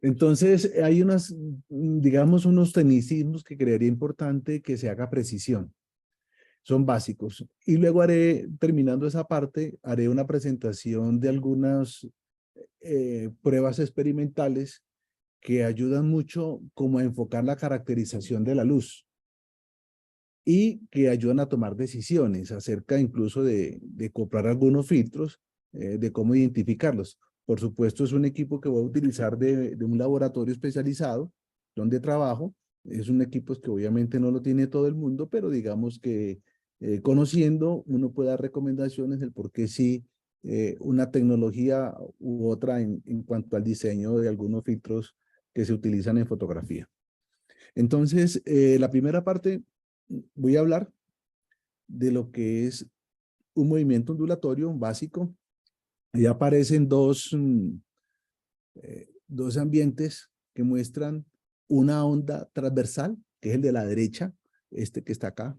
Entonces, hay digamos, unos tecnicismos que creería importante que se haga precisión. Son básicos. Y luego terminando esa parte, haré una presentación de algunas pruebas experimentales que ayudan mucho como a enfocar la caracterización de la luz y que ayudan a tomar decisiones acerca incluso de comprar algunos filtros, de cómo identificarlos. Por supuesto, es un equipo que voy a utilizar de un laboratorio especializado donde trabajo. Es un equipo que obviamente no lo tiene todo el mundo, pero digamos que conociendo uno puede dar recomendaciones del por qué sí una tecnología u otra en cuanto al diseño de algunos filtros que se utilizan en fotografía. Entonces, la primera parte, voy a hablar de lo que es un movimiento ondulatorio básico. Ahí aparecen dos ambientes que muestran una onda transversal, que es el de la derecha, este que está acá.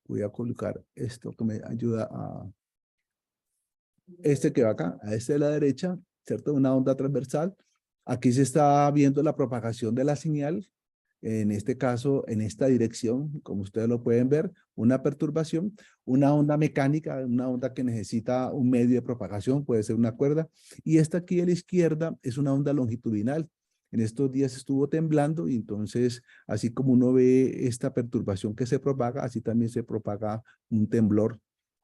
Voy a colocar esto que me ayuda a este que va acá, a este de la derecha, ¿cierto? Una onda transversal. Aquí se está viendo la propagación de la señal, en este caso, en esta dirección, como ustedes lo pueden ver, una perturbación, una onda mecánica, una onda que necesita un medio de propagación, puede ser una cuerda, y esta aquí a la izquierda es una onda longitudinal. En estos días estuvo temblando y entonces, así como uno ve esta perturbación que se propaga, así también se propaga un temblor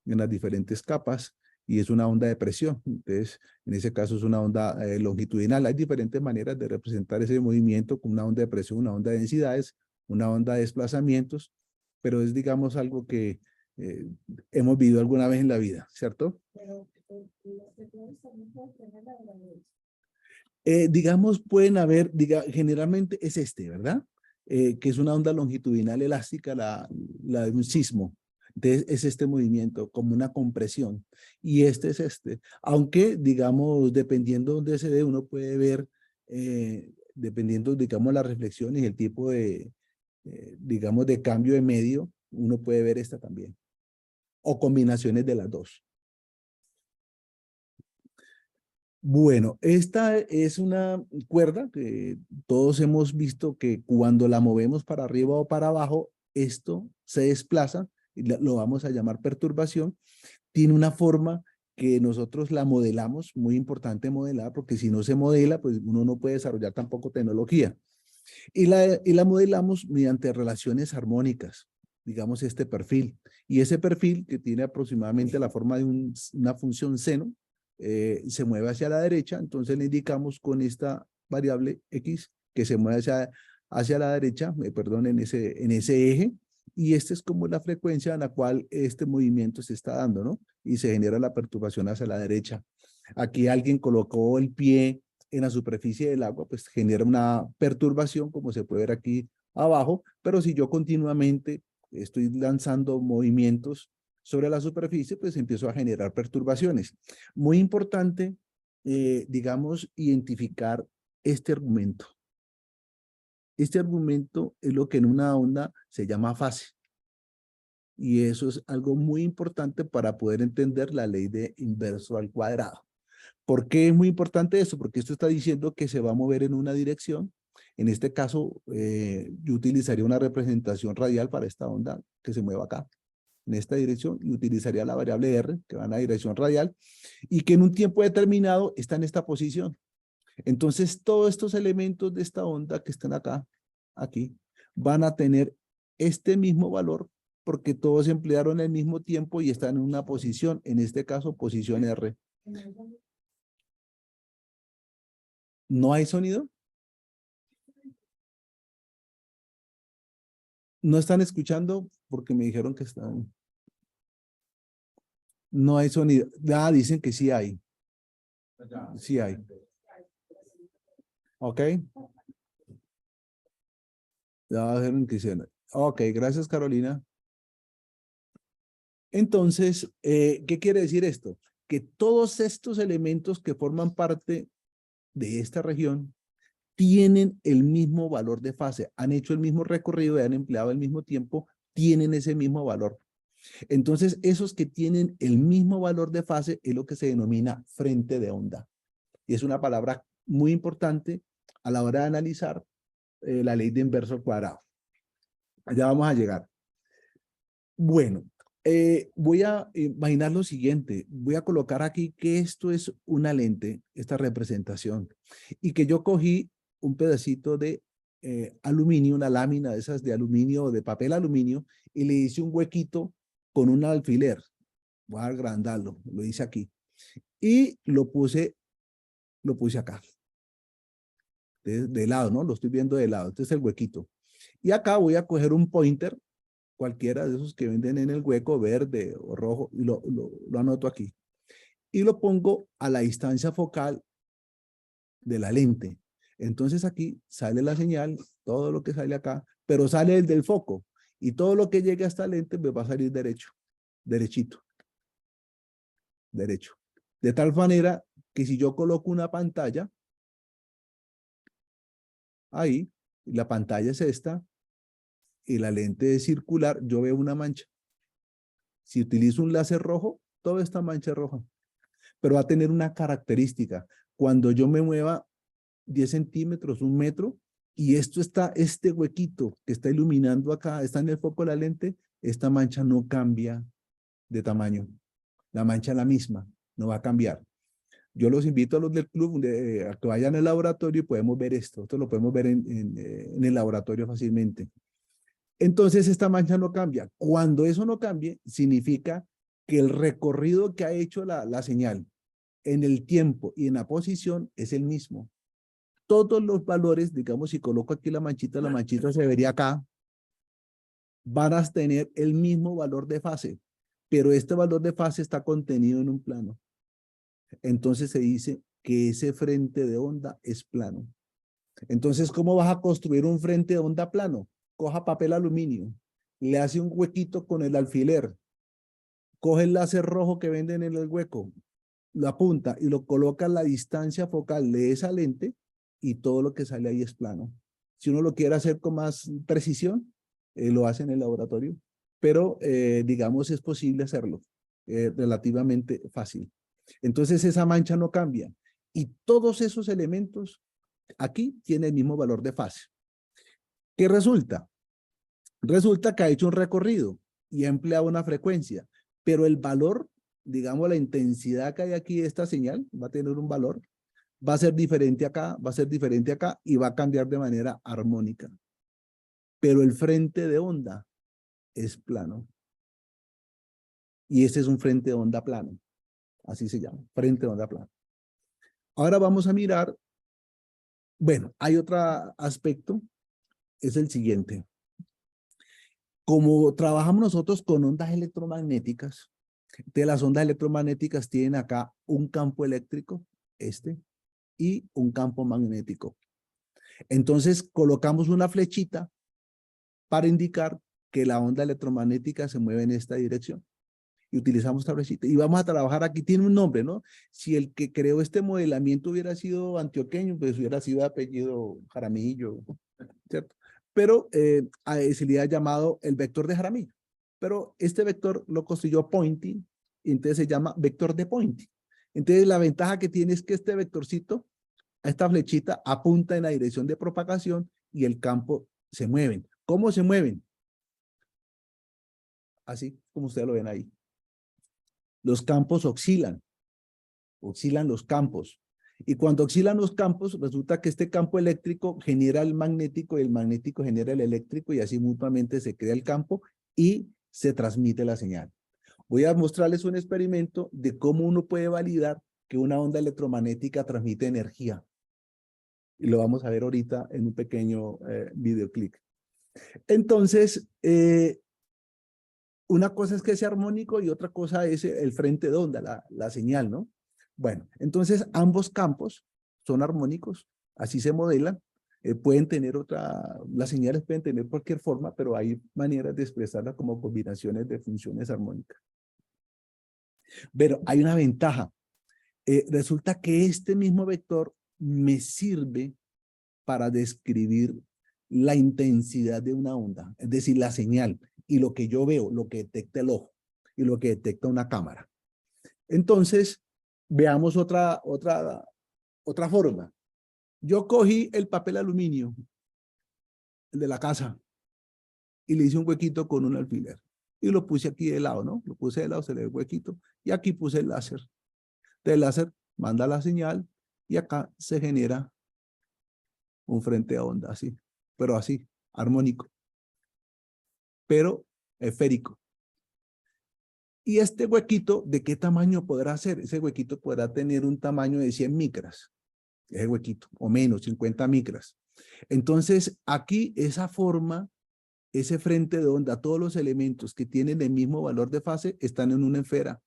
en las diferentes capas y es una onda de presión. Entonces, en ese caso es una onda longitudinal. Hay diferentes maneras de representar ese movimiento con una onda de presión, una onda de densidades, una onda de desplazamientos, pero es, digamos, algo que eh, hemos vivido alguna vez en la vida, ¿cierto? Digamos, pueden haber, generalmente es este, ¿verdad? Que es una onda longitudinal elástica, la de un sismo. Entonces, es este movimiento, como una compresión. Y este es este. Aunque, digamos, dependiendo de dónde se dé, uno puede ver, dependiendo, digamos, las reflexiones y el tipo digamos, de cambio de medio, uno puede ver esta también. O combinaciones de las dos. Bueno, esta es una cuerda que todos hemos visto que cuando la movemos para arriba o para abajo, esto se desplaza, y lo vamos a llamar perturbación. Tiene una forma que nosotros la modelamos, muy importante modelar, porque si no se modela, pues uno no puede desarrollar tampoco tecnología. Y la modelamos mediante relaciones armónicas, digamos este perfil. Y ese perfil, que tiene aproximadamente la forma de una función seno, se mueve hacia la derecha, entonces le indicamos con esta variable X que se mueve hacia la derecha, perdón, en ese eje, y esta es como la frecuencia en la cual este movimiento se está dando, ¿no? Y se genera la perturbación hacia la derecha. Aquí alguien colocó el pie en la superficie del agua, pues genera una perturbación, como se puede ver aquí abajo, pero si yo continuamente estoy lanzando movimientos sobre la superficie, pues empiezo a generar perturbaciones. Muy importante, digamos, identificar este argumento. Este argumento es lo que en una onda se llama fase. Y eso es algo muy importante para poder entender la ley de inverso al cuadrado. ¿Por qué es muy importante esto? Porque esto está diciendo que se va a mover en una dirección. En este caso, yo utilizaría una representación radial para esta onda que se mueva acá, en esta dirección, y utilizaría la variable R, que va en la dirección radial, y que en un tiempo determinado está en esta posición. Entonces, todos estos elementos de esta onda que están acá, aquí, van a tener este mismo valor porque todos se emplearon el mismo tiempo y están en una posición, en este caso, posición R. ¿No hay sonido? ¿No están escuchando? Porque me dijeron que están. No hay sonido. Ah, dicen que sí hay. Sí hay. ¿Ok? Ya va a hacer un que sí. Ok, gracias, Carolina. Entonces, ¿qué quiere decir esto? Que todos estos elementos que forman parte de esta región tienen el mismo valor de fase, han hecho el mismo recorrido y han empleado el mismo tiempo, tienen ese mismo valor. Entonces, esos que tienen el mismo valor de fase es lo que se denomina frente de onda. Y es una palabra muy importante a la hora de analizar la ley de inverso al cuadrado. Allá vamos a llegar. Bueno, voy a imaginar lo siguiente. Voy a colocar aquí que esto es una lente, esta representación, y que yo cogí un pedacito de aluminio, una lámina de esas de aluminio o de papel aluminio, y le hice un huequito con un alfiler. Voy a agrandarlo, lo hice aquí. Y lo puse acá, de lado, ¿no? Lo estoy viendo de lado. Este es el huequito. Y acá voy a coger un pointer, cualquiera de esos que venden en el hueco, verde o rojo, y lo anoto aquí. Y lo pongo a la distancia focal de la lente. Entonces aquí sale la señal, todo lo que sale acá, pero sale el del foco. Y todo lo que llegue a esta lente me va a salir derecho, derechito, derecho. De tal manera que si yo coloco una pantalla, ahí, la pantalla es esta, y la lente es circular, yo veo una mancha. Si utilizo un láser rojo, toda esta mancha es roja. Pero va a tener una característica. Cuando yo me mueva 10 centímetros, 1 metro, y esto está, este huequito que está iluminando acá, está en el foco de la lente, esta mancha no cambia de tamaño. La mancha es la misma, no va a cambiar. Yo los invito a los del club a que vayan al laboratorio y podemos ver esto. Esto lo podemos ver en el laboratorio fácilmente. Entonces esta mancha no cambia. Cuando eso no cambie, significa que el recorrido que ha hecho la señal en el tiempo y en la posición es el mismo. Todos los valores, digamos, si coloco aquí la manchita se vería acá, van a tener el mismo valor de fase, pero este valor de fase está contenido en un plano. Entonces se dice que ese frente de onda es plano. Entonces, ¿cómo vas a construir un frente de onda plano? Coja papel aluminio, le hace un huequito con el alfiler, coge el láser rojo que venden en el hueco, lo apunta y lo coloca a la distancia focal de esa lente y todo lo que sale ahí es plano. Si uno lo quiere hacer con más precisión, lo hace en el laboratorio, pero digamos es posible hacerlo, relativamente fácil. Entonces esa mancha no cambia y todos esos elementos aquí tienen el mismo valor de fase. ¿Qué resulta? Resulta que ha hecho un recorrido y ha empleado una frecuencia, pero el valor, digamos la intensidad que hay aquí de esta señal, va a tener un valor, va a ser diferente acá, va a ser diferente acá y va a cambiar de manera armónica. Pero el frente de onda es plano. Y este es un frente de onda plano. Así se llama, frente de onda plano. Ahora vamos a mirar, bueno, hay otro aspecto, es el siguiente. Como trabajamos nosotros con ondas electromagnéticas, de las ondas electromagnéticas tienen acá un campo eléctrico, y un campo magnético. Entonces colocamos una flechita para indicar que la onda electromagnética se mueve en esta dirección. Y utilizamos esta flechita. Y vamos a trabajar aquí, tiene un nombre, ¿no? Si el que creó este modelamiento hubiera sido antioqueño, pues hubiera sido de apellido Jaramillo, ¿cierto? Pero se le ha llamado el vector de Jaramillo. Pero este vector lo construyó Poynting, y entonces se llama vector de Poynting. Entonces la ventaja que tiene es que este vectorcito, esta flechita, apunta en la dirección de propagación y el campo se mueven. ¿Cómo se mueven? Así como ustedes lo ven ahí. Los campos oscilan los campos. Y cuando oscilan los campos, resulta que este campo eléctrico genera el magnético y el magnético genera el eléctrico y así mutuamente se crea el campo y se transmite la señal. Voy a mostrarles un experimento de cómo uno puede validar que una onda electromagnética transmite energía. Y lo vamos a ver ahorita en un pequeño videoclip. Entonces, una cosa es que sea armónico y otra cosa es el frente de onda, la señal, ¿no? Bueno, entonces ambos campos son armónicos, así se modelan. Pueden tener las señales pueden tener cualquier forma, pero hay maneras de expresarlas como combinaciones de funciones armónicas. Pero hay una ventaja. Resulta que este mismo vector me sirve para describir la intensidad de una onda, es decir, la señal y lo que yo veo, lo que detecta el ojo y lo que detecta una cámara. Entonces, veamos otra forma. Yo cogí el papel aluminio, el de la casa, y le hice un huequito con un alfiler. Y lo puse aquí de lado, ¿no? Lo puse de lado, se le ve el huequito. Y aquí puse el láser. El láser manda la señal y acá se genera un frente de onda, así. Pero así, armónico. Pero esférico. Y este huequito, ¿de qué tamaño podrá ser? Ese huequito podrá tener un tamaño de 100 micras. Ese huequito, o menos, 50 micras. Entonces, aquí esa forma, ese frente de onda, todos los elementos que tienen el mismo valor de fase están en una esfera.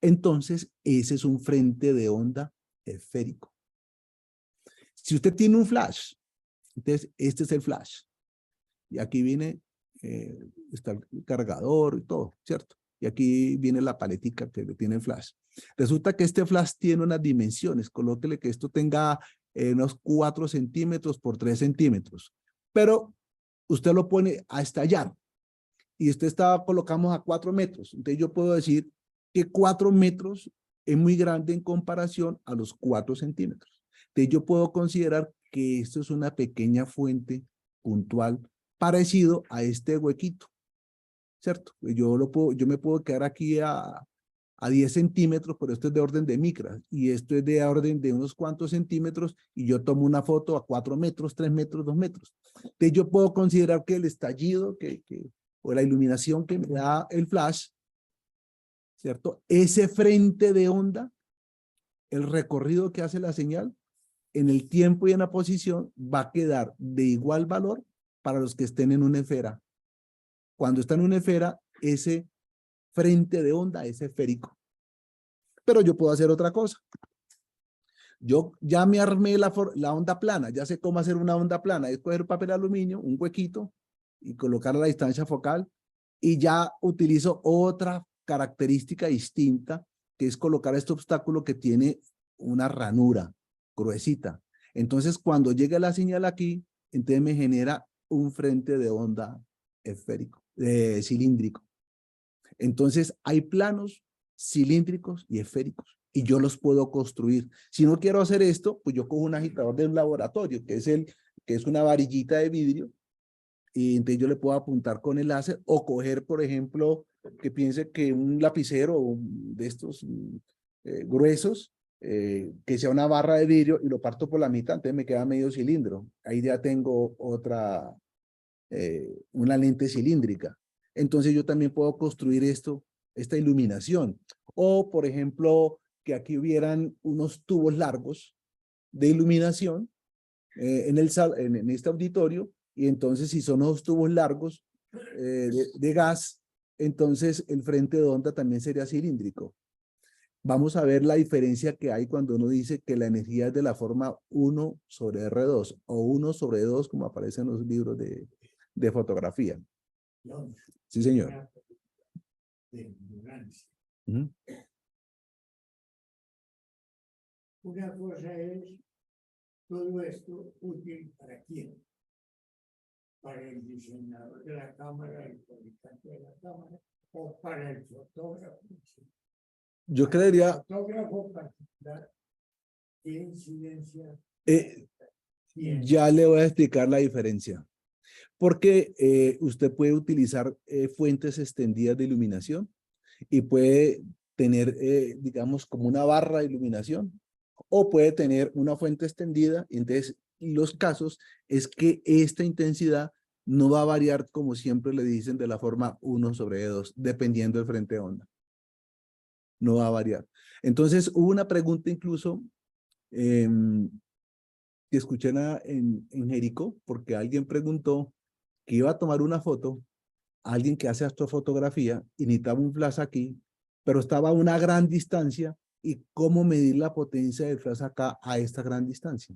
Entonces, ese es un frente de onda esférico. Si usted tiene un flash, entonces este es el flash. Y aquí viene, está el cargador y todo, ¿cierto? Y aquí viene la paletica que tiene el flash. Resulta que este flash tiene unas dimensiones. Colóquele que esto tenga unos 4 centímetros por 3 centímetros. Pero usted lo pone a estallar. Y usted colocamos a 4 metros. Entonces yo puedo decir que 4 metros es muy grande en comparación a los 4 centímetros. Entonces yo puedo considerar que esto es una pequeña fuente puntual parecido a este huequito, ¿cierto? Yo me puedo quedar aquí a 10 centímetros, pero esto es de orden de micras y esto es de orden de unos cuantos centímetros y yo tomo una foto a 4 metros, 3 metros, 2 metros. Entonces yo puedo considerar que el estallido o la iluminación que me da el flash, ¿cierto? Ese frente de onda, el recorrido que hace la señal, en el tiempo y en la posición va a quedar de igual valor para los que estén en una esfera. Cuando está en una esfera, ese frente de onda es esférico. Pero yo puedo hacer otra cosa. Yo ya me armé la onda plana, ya sé cómo hacer una onda plana. Es coger papel aluminio, un huequito y colocar a la distancia focal y ya utilizo otra característica distinta que es colocar este obstáculo que tiene una ranura gruesita. Entonces, cuando llega la señal aquí, entonces me genera un frente de onda esférico, cilíndrico. Entonces, hay planos cilíndricos y esféricos y yo los puedo construir. Si no quiero hacer esto, pues yo cojo un agitador de un laboratorio, que es una varillita de vidrio, y entonces yo le puedo apuntar con el láser o coger, por ejemplo, que piense que un lapicero de estos gruesos, que sea una barra de vidrio y lo parto por la mitad, entonces me queda medio cilindro. Ahí ya tengo una lente cilíndrica. Entonces yo también puedo construir esta iluminación. O, por ejemplo, que aquí hubieran unos tubos largos de iluminación en este auditorio, y entonces si son unos tubos largos de gas, entonces el frente de onda también sería cilíndrico. Vamos a ver la diferencia que hay cuando uno dice que la energía es de la forma 1 sobre R2 o 1 sobre 2, como aparece en los libros de fotografía. Sí, señor. Uh-huh. Una cosa es todo esto útil para quién, para el diseñador de la cámara, el fabricante de la cámara, o para el fotógrafo. Yo creería... El fotógrafo particular, ¿qué incidencia? Ya le voy a explicar la diferencia. Porque usted puede utilizar fuentes extendidas de iluminación y puede tener, digamos, como una barra de iluminación, o puede tener una fuente extendida. Y entonces, los casos es que esta intensidad no va a variar, como siempre le dicen, de la forma 1 sobre 2, dependiendo del frente de onda. No va a variar. Entonces, hubo una pregunta incluso que escuché en Jericó, porque alguien preguntó que iba a tomar una foto, alguien que hace astrofotografía, y necesitaba un flash aquí, pero estaba a una gran distancia, y cómo medir la potencia del flash acá a esta gran distancia.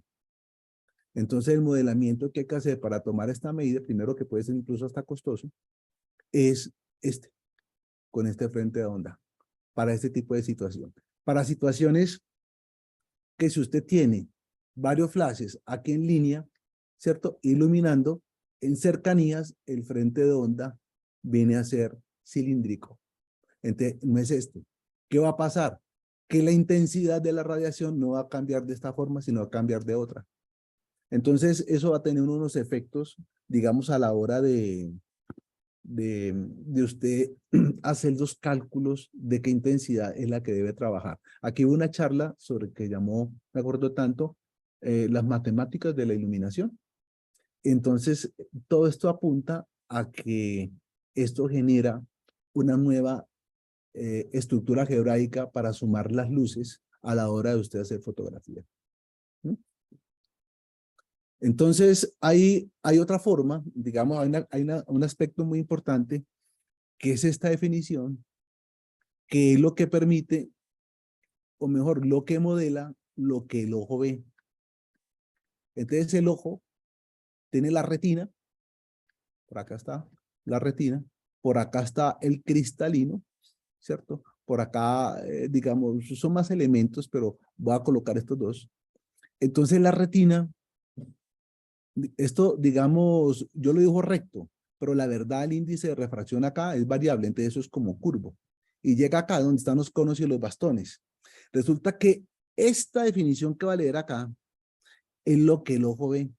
Entonces el modelamiento que hay que hacer para tomar esta medida, primero que puede ser incluso hasta costoso, es con este frente de onda, para este tipo de situación. Para situaciones que si usted tiene varios flashes aquí en línea, ¿cierto? Iluminando, en cercanías, el frente de onda viene a ser cilíndrico. Entonces, no es esto. ¿Qué va a pasar? Que la intensidad de la radiación no va a cambiar de esta forma, sino va a cambiar de otra. Entonces, eso va a tener unos efectos, digamos, a la hora de usted hacer los cálculos de qué intensidad es la que debe trabajar. Aquí hubo una charla sobre que llamó, me acuerdo tanto, las matemáticas de la iluminación. Entonces, todo esto apunta a que esto genera una nueva estructura algebraica para sumar las luces a la hora de usted hacer fotografía. ¿Mm? Entonces, hay otra forma, digamos, un aspecto muy importante, que es esta definición, que es lo que permite, o mejor, lo que modela lo que el ojo ve. Entonces, el ojo tiene la retina, por acá está la retina, por acá está el cristalino, ¿cierto? Por acá, digamos, son más elementos, pero voy a colocar estos dos. Entonces, la retina, esto, digamos, yo lo digo recto, pero la verdad el índice de refracción acá es variable, entonces eso es como curvo. Y llega acá donde están los conos y los bastones. Resulta que esta definición que va a leer acá es lo que el ojo ve.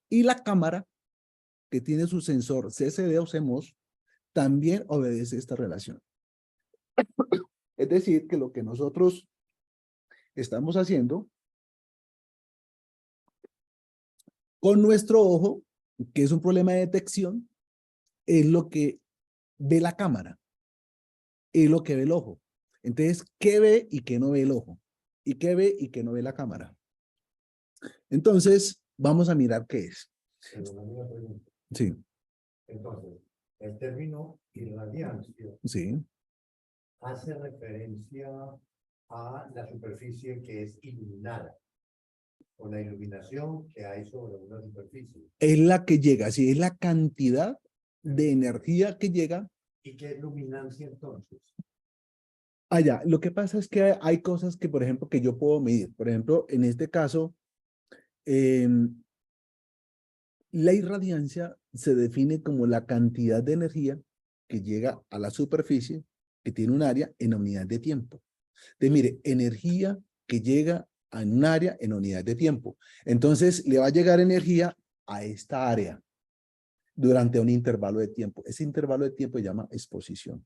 Y la cámara, que tiene su sensor CCD o CMOS, también obedece esta relación. Es decir, que lo que nosotros estamos haciendo con nuestro ojo, que es un problema de detección, es lo que ve la cámara, es lo que ve el ojo. Entonces, ¿qué ve y qué no ve el ojo? ¿Y qué ve y qué no ve la cámara? Entonces, vamos a mirar qué es. Sí. Entonces, el término irradiancia Sí. hace referencia a la superficie que es iluminada, o la iluminación que hay sobre una superficie. Es la que llega, sí, es la cantidad de energía que llega. ¿Y qué es luminancia entonces? Allá, lo que pasa es que hay cosas que, por ejemplo, que yo puedo medir. Por ejemplo, en este caso, la irradiancia se define como la cantidad de energía que llega a la superficie que tiene un área en unidad de tiempo. Entonces, mire, energía que llega a un área en unidad de tiempo. Entonces, le va a llegar energía a esta área durante un intervalo de tiempo. Ese intervalo de tiempo se llama exposición.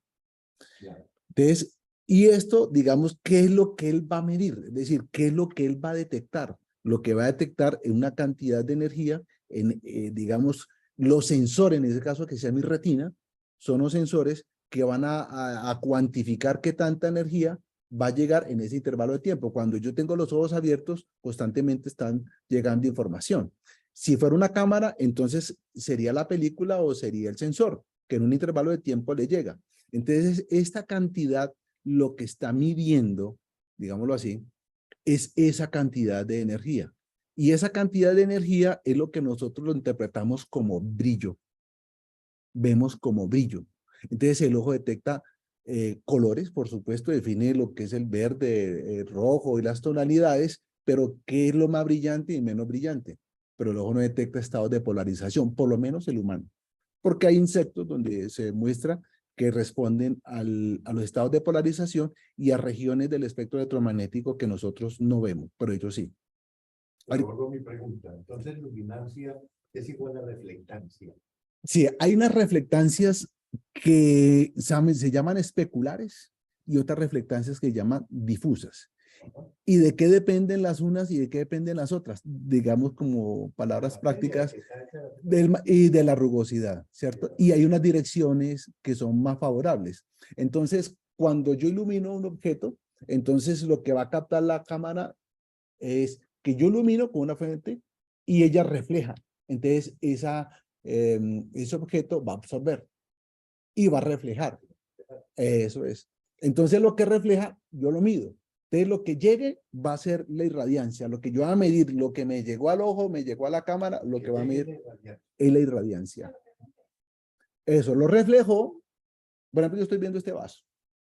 Claro. Entonces, y esto, digamos, ¿qué es lo que él va a medir? Es decir, ¿qué es lo que él va a detectar? Lo que va a detectar es una cantidad de energía en, digamos, los sensores, en ese caso que sea mi retina, son los sensores que van a cuantificar qué tanta energía va a llegar en ese intervalo de tiempo. Cuando yo tengo los ojos abiertos, constantemente están llegando información. Si fuera una cámara, entonces sería la película o sería el sensor, que en un intervalo de tiempo le llega. Entonces, esta cantidad, lo que está midiendo, digámoslo así, es esa cantidad de energía. Y esa cantidad de energía es lo que nosotros lo interpretamos como brillo. Vemos como brillo. Entonces, el ojo detecta colores, por supuesto, define lo que es el verde, el rojo y las tonalidades, pero qué es lo más brillante y menos brillante. Pero el ojo no detecta estados de polarización, por lo menos el humano. Porque hay insectos donde se muestra que responden a los estados de polarización y a regiones del espectro electromagnético que nosotros no vemos, pero ellos sí. Pero vuelvo a mi pregunta. Entonces, luminancia es igual a reflectancia. Sí, hay unas reflectancias que se llaman especulares y otras reflectancias que se llaman difusas. ¿Y de qué dependen las unas y de qué dependen las otras? Digamos como palabras prácticas y de la rugosidad, ¿cierto? Y hay unas direcciones que son más favorables. Entonces, cuando yo ilumino un objeto, entonces lo que va a captar la cámara es que yo ilumino con una fuente y ella refleja. Entonces, ese objeto va a absorber y va a reflejar. Eso es. Entonces, lo que refleja, yo lo mido. Entonces, lo que llegue va a ser la irradiancia. Lo que yo voy a medir, lo que me llegó al ojo, me llegó a la cámara, lo que va a medir es la irradiancia. Eso, lo reflejo. Por ejemplo, yo estoy viendo este vaso,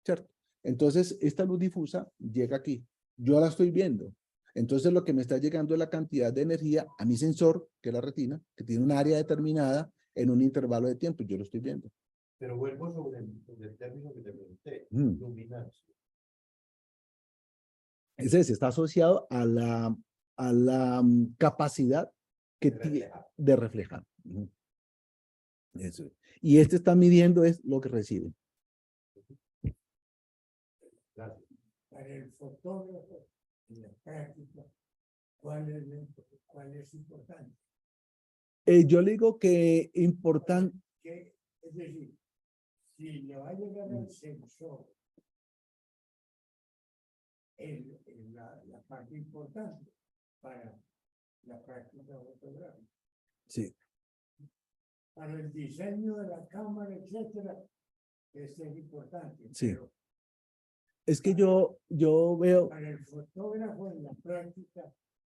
¿cierto? Entonces, esta luz difusa llega aquí. Yo la estoy viendo. Entonces, lo que me está llegando es la cantidad de energía a mi sensor, que es la retina, que tiene un área determinada en un intervalo de tiempo. Yo lo estoy viendo. Pero vuelvo sobre el término que te pregunté, luminancia. Ese está asociado a a la capacidad que tiene de reflejar. Eso. Y este está midiendo es lo que recibe. Gracias. Para el fotógrafo, en la práctica, ¿cuál es importante? Yo le digo que importante. Es decir, si le va a llegar al sensor la parte importante para la práctica fotográfica. Sí. Para el diseño de la cámara, etcétera, es importante. Sí. Pero es que yo veo. Para el fotógrafo en la práctica,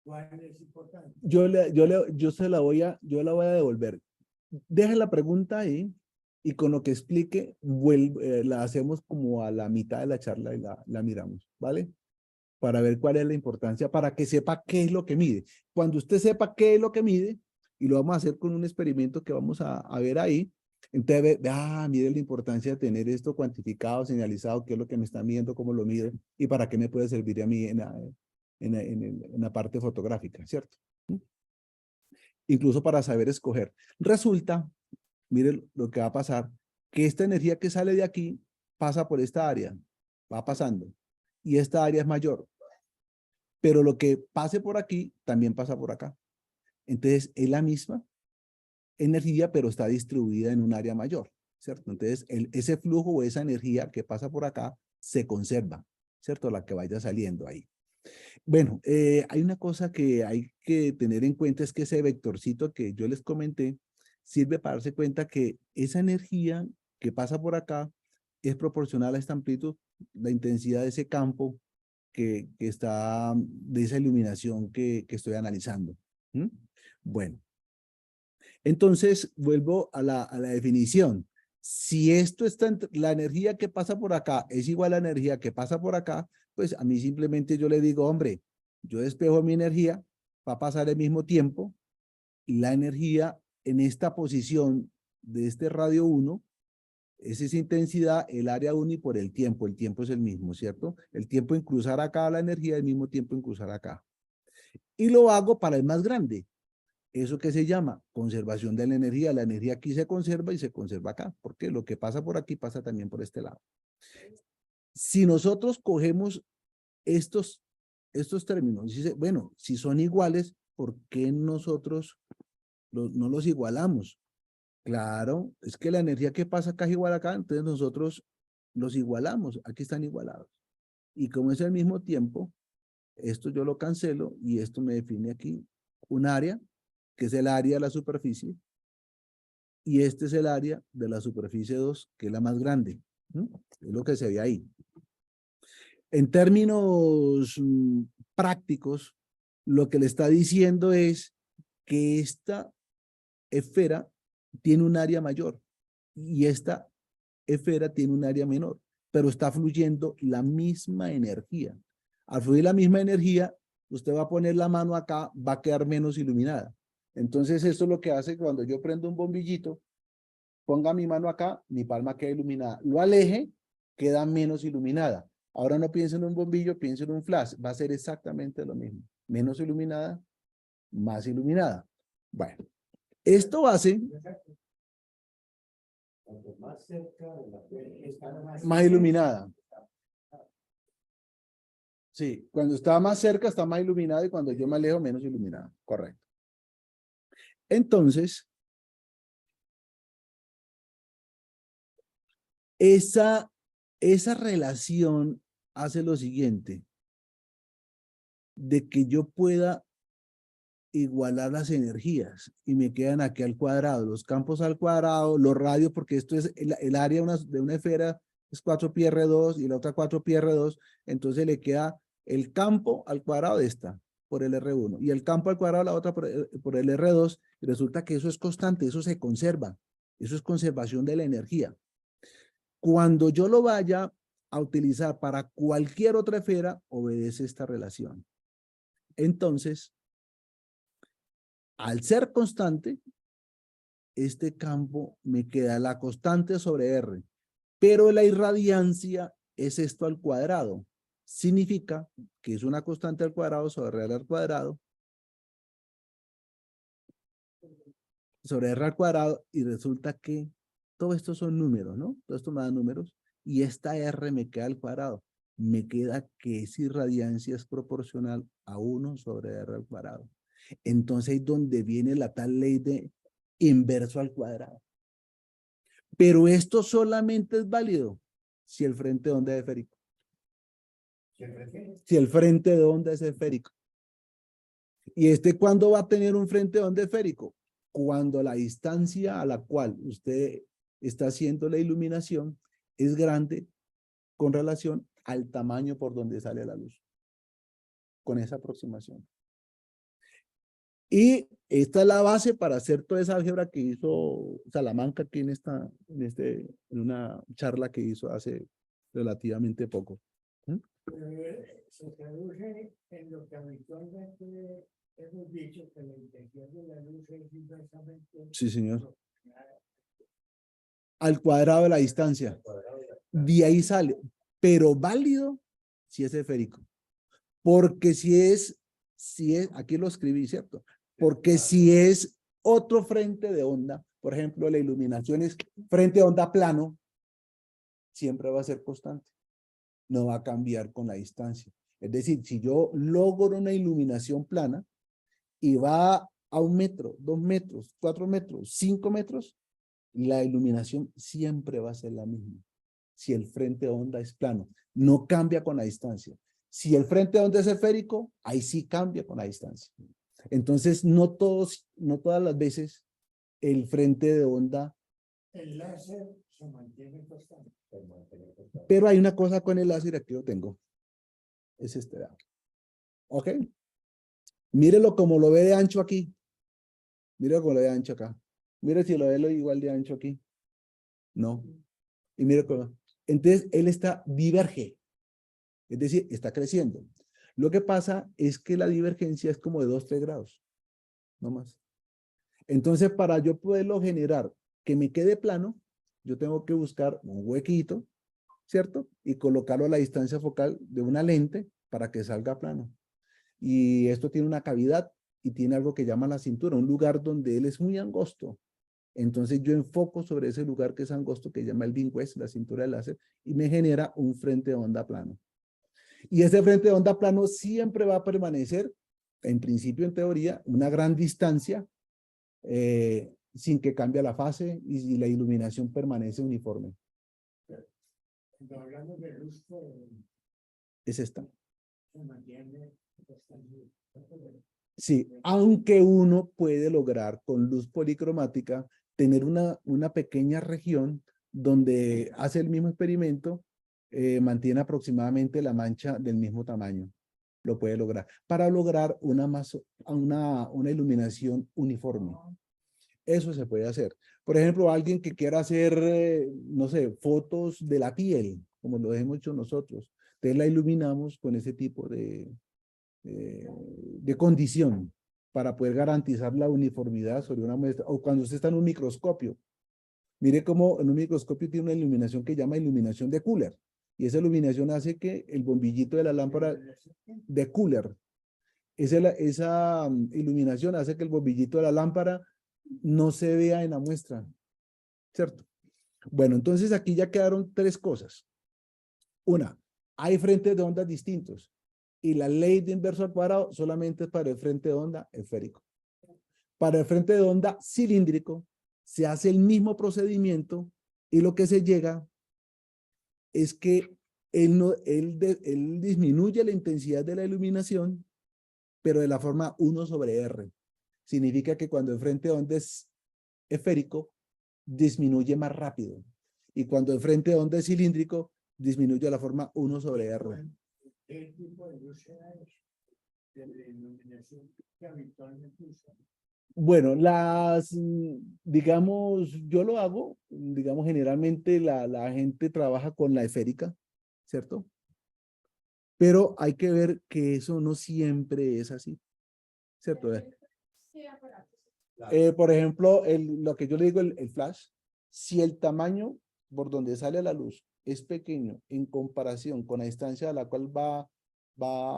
¿cuál es importante? Yo se la voy a devolver. Deja la pregunta ahí y con lo que explique, la hacemos como a la mitad de la charla y la miramos, ¿vale? Para ver cuál es la importancia, para que sepa qué es lo que mide. Cuando usted sepa qué es lo que mide, y lo vamos a hacer con un experimento que vamos a ver ahí, entonces mire la importancia de tener esto cuantificado, señalizado, qué es lo que me está midiendo, cómo lo mido, y para qué me puede servir a mí en la parte fotográfica, ¿cierto? Incluso para saber escoger. Resulta, miren lo que va a pasar, que esta energía que sale de aquí pasa por esta área, va pasando, y esta área es mayor. Pero lo que pase por aquí, también pasa por acá. Entonces, es la misma energía, pero está distribuida en un área mayor, ¿cierto? Entonces, ese flujo o esa energía que pasa por acá se conserva, ¿cierto? La que vaya saliendo ahí. Bueno, hay una cosa que hay que tener en cuenta, es que ese vectorcito que yo les comenté sirve para darse cuenta que esa energía que pasa por acá es proporcional a esta amplitud, la intensidad de ese campo que está, de esa iluminación que estoy analizando. Bueno, entonces vuelvo a la definición. Si esto está, la energía que pasa por acá es igual a la energía que pasa por acá, pues a mí simplemente yo le digo, hombre, yo despejo mi energía, va a pasar el mismo tiempo, y la energía en esta posición de este radio 1 es esa intensidad, el área 1 y por el tiempo es el mismo, ¿cierto? El tiempo en cruzar acá la energía, el mismo tiempo en cruzar acá. Y lo hago para el más grande. Eso que se llama conservación de la energía aquí se conserva y se conserva acá, porque lo que pasa por aquí pasa también por este lado. Si nosotros cogemos estos términos, dice, bueno, si son iguales, ¿por qué nosotros no los igualamos? Claro, es que la energía que pasa acá es igual acá, entonces nosotros los igualamos, aquí están igualados. Y como es el mismo tiempo, esto yo lo cancelo y esto me define aquí un área, que es el área de la superficie, y este es el área de la superficie 2, que es la más grande. Es lo que se ve ahí. En términos prácticos, lo que le está diciendo es que esta esfera tiene un área mayor y esta esfera tiene un área menor, pero está fluyendo la misma energía. Al fluir la misma energía, usted va a poner la mano acá, va a quedar menos iluminada. Entonces, esto es lo que hace cuando yo prendo un bombillito, ponga mi mano acá, mi palma queda iluminada. Lo aleje, queda menos iluminada. Ahora no piensen en un bombillo, piensen en un flash. Va a ser exactamente lo mismo. Menos iluminada, más iluminada. Bueno, esto hace Más cerca de más iluminada. Sí, cuando está más cerca está más iluminada y cuando yo me alejo menos iluminada. Correcto. Entonces, esa relación hace lo siguiente, de que yo pueda igualar las energías y me quedan aquí al cuadrado, los campos al cuadrado, los radios, porque esto es el área de una esfera es 4πr2 y la otra 4πr2, entonces le queda el campo al cuadrado de esta por el R1 y el campo al cuadrado de la otra por el R2, y resulta que eso es constante, eso se conserva, eso es conservación de la energía. Cuando yo lo vaya a utilizar para cualquier otra esfera, obedece esta relación. Entonces, al ser constante, este campo me queda la constante sobre R, pero la irradiancia es esto al cuadrado. Significa que es una constante al cuadrado sobre R al cuadrado sobre R al cuadrado y resulta que todo esto son números, ¿no? Todo esto me da números y esta R me queda al cuadrado. Me queda que esa irradiancia es proporcional a 1 sobre R al cuadrado. Entonces es donde viene la tal ley de inverso al cuadrado. Pero esto solamente es válido si el frente de onda es esférico. Si el frente de onda es esférico. ¿Y cuándo va a tener un frente de onda esférico? Cuando la distancia a la cual usted está haciendo la iluminación es grande con relación al tamaño por donde sale la luz. Con esa aproximación. Y esta es la base para hacer toda esa álgebra que hizo Salamanca aquí en una charla que hizo hace relativamente poco. Se traduce en lo que habitualmente hemos dicho, que la intención de la luz es inversamente Sí, señor. Al cuadrado de la distancia. De ahí sale. Pero válido si es esférico. Porque si es, aquí lo escribí, ¿cierto? Porque si es otro frente de onda, por ejemplo, la iluminación es frente de onda plano, siempre va a ser constante. No va a cambiar con la distancia. Es decir, si yo logro una iluminación plana y va a 1 metro, 2 metros, 4 metros, 5 metros, la iluminación siempre va a ser la misma. Si el frente de onda es plano, no cambia con la distancia. Si el frente de onda es esférico, ahí sí cambia con la distancia. Entonces, no todas las veces el frente de onda. El láser se mantiene constante. Pero hay una cosa con el láser, aquí lo tengo. Es este. ¿Ok? Mírelo como lo ve de ancho aquí. Mírelo como lo ve de ancho acá. Mire si lo ve igual de ancho aquí. No. Y mire cómo. Entonces, él diverge. Es decir, está creciendo. Lo que pasa es que la divergencia es como de 2, 3 grados. No más. Entonces, para yo poderlo generar que me quede plano, yo tengo que buscar un huequito, ¿cierto? Y colocarlo a la distancia focal de una lente para que salga plano. Y esto tiene una cavidad y tiene algo que llama la cintura, un lugar donde él es muy angosto. Entonces yo enfoco sobre ese lugar que es angosto, que se llama el beam west, la cintura del láser, y me genera un frente de onda plano. Y ese frente de onda plano siempre va a permanecer, en principio, en teoría, una gran distancia, sin que cambie la fase y la iluminación permanece uniforme. Cuando hablamos de luz, Es esta. se mantiene constante. Sí, aunque uno puede lograr con luz policromática tener una pequeña región donde hace el mismo experimento, mantiene aproximadamente la mancha del mismo tamaño. Lo puede lograr para lograr una iluminación uniforme. Eso se puede hacer. Por ejemplo, alguien que quiera hacer, no sé, fotos de la piel, como lo hemos hecho nosotros. Entonces la iluminamos con ese tipo de condición para poder garantizar la uniformidad sobre una muestra. O cuando usted está en un microscopio. Mire cómo en un microscopio tiene una iluminación que llama iluminación de Cooler. Y esa iluminación hace que el bombillito de la lámpara de Cooler, esa iluminación hace que el bombillito de la lámpara no se vea en la muestra, ¿cierto? Bueno, entonces aquí ya quedaron 3 cosas. Una, hay frentes de ondas distintos y la ley de inverso al cuadrado solamente es para el frente de onda esférico. Para el frente de onda cilíndrico se hace el mismo procedimiento y lo que se llega es que él disminuye la intensidad de la iluminación, pero de la forma 1 sobre R. Significa que cuando el frente de onda es esférico, disminuye más rápido. Y cuando el frente de onda es cilíndrico, disminuye de la forma 1 sobre R. ¿Qué tipo de luz será eso? De la iluminación que habitualmente usan. Bueno, digamos, yo lo hago, digamos, generalmente la gente trabaja con la esférica, ¿cierto? Pero hay que ver que eso no siempre es así, ¿cierto? Por ejemplo, lo que yo le digo, el flash, si el tamaño por donde sale la luz es pequeño en comparación con la distancia a la cual va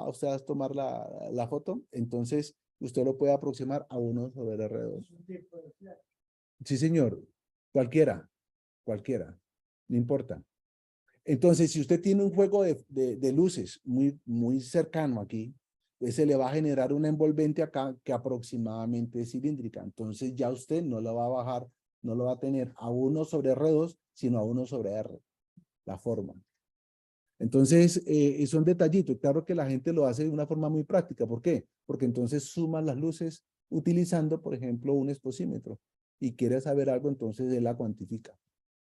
usted a tomar la foto, entonces usted lo puede aproximar a 1 sobre R2. Es un tipo de flash. Sí, señor. Cualquiera. Cualquiera. No importa. Entonces, si usted tiene un juego de luces muy cercano aquí, pues se le va a generar una envolvente acá que aproximadamente es cilíndrica. Entonces, ya usted no lo va a bajar, no lo va a tener a 1 sobre R2, sino a 1 sobre R, la forma. Entonces, es un detallito. Claro que la gente lo hace de una forma muy práctica. ¿Por qué? Porque entonces suman las luces utilizando, por ejemplo, un exposímetro y quiere saber algo, entonces él la cuantifica.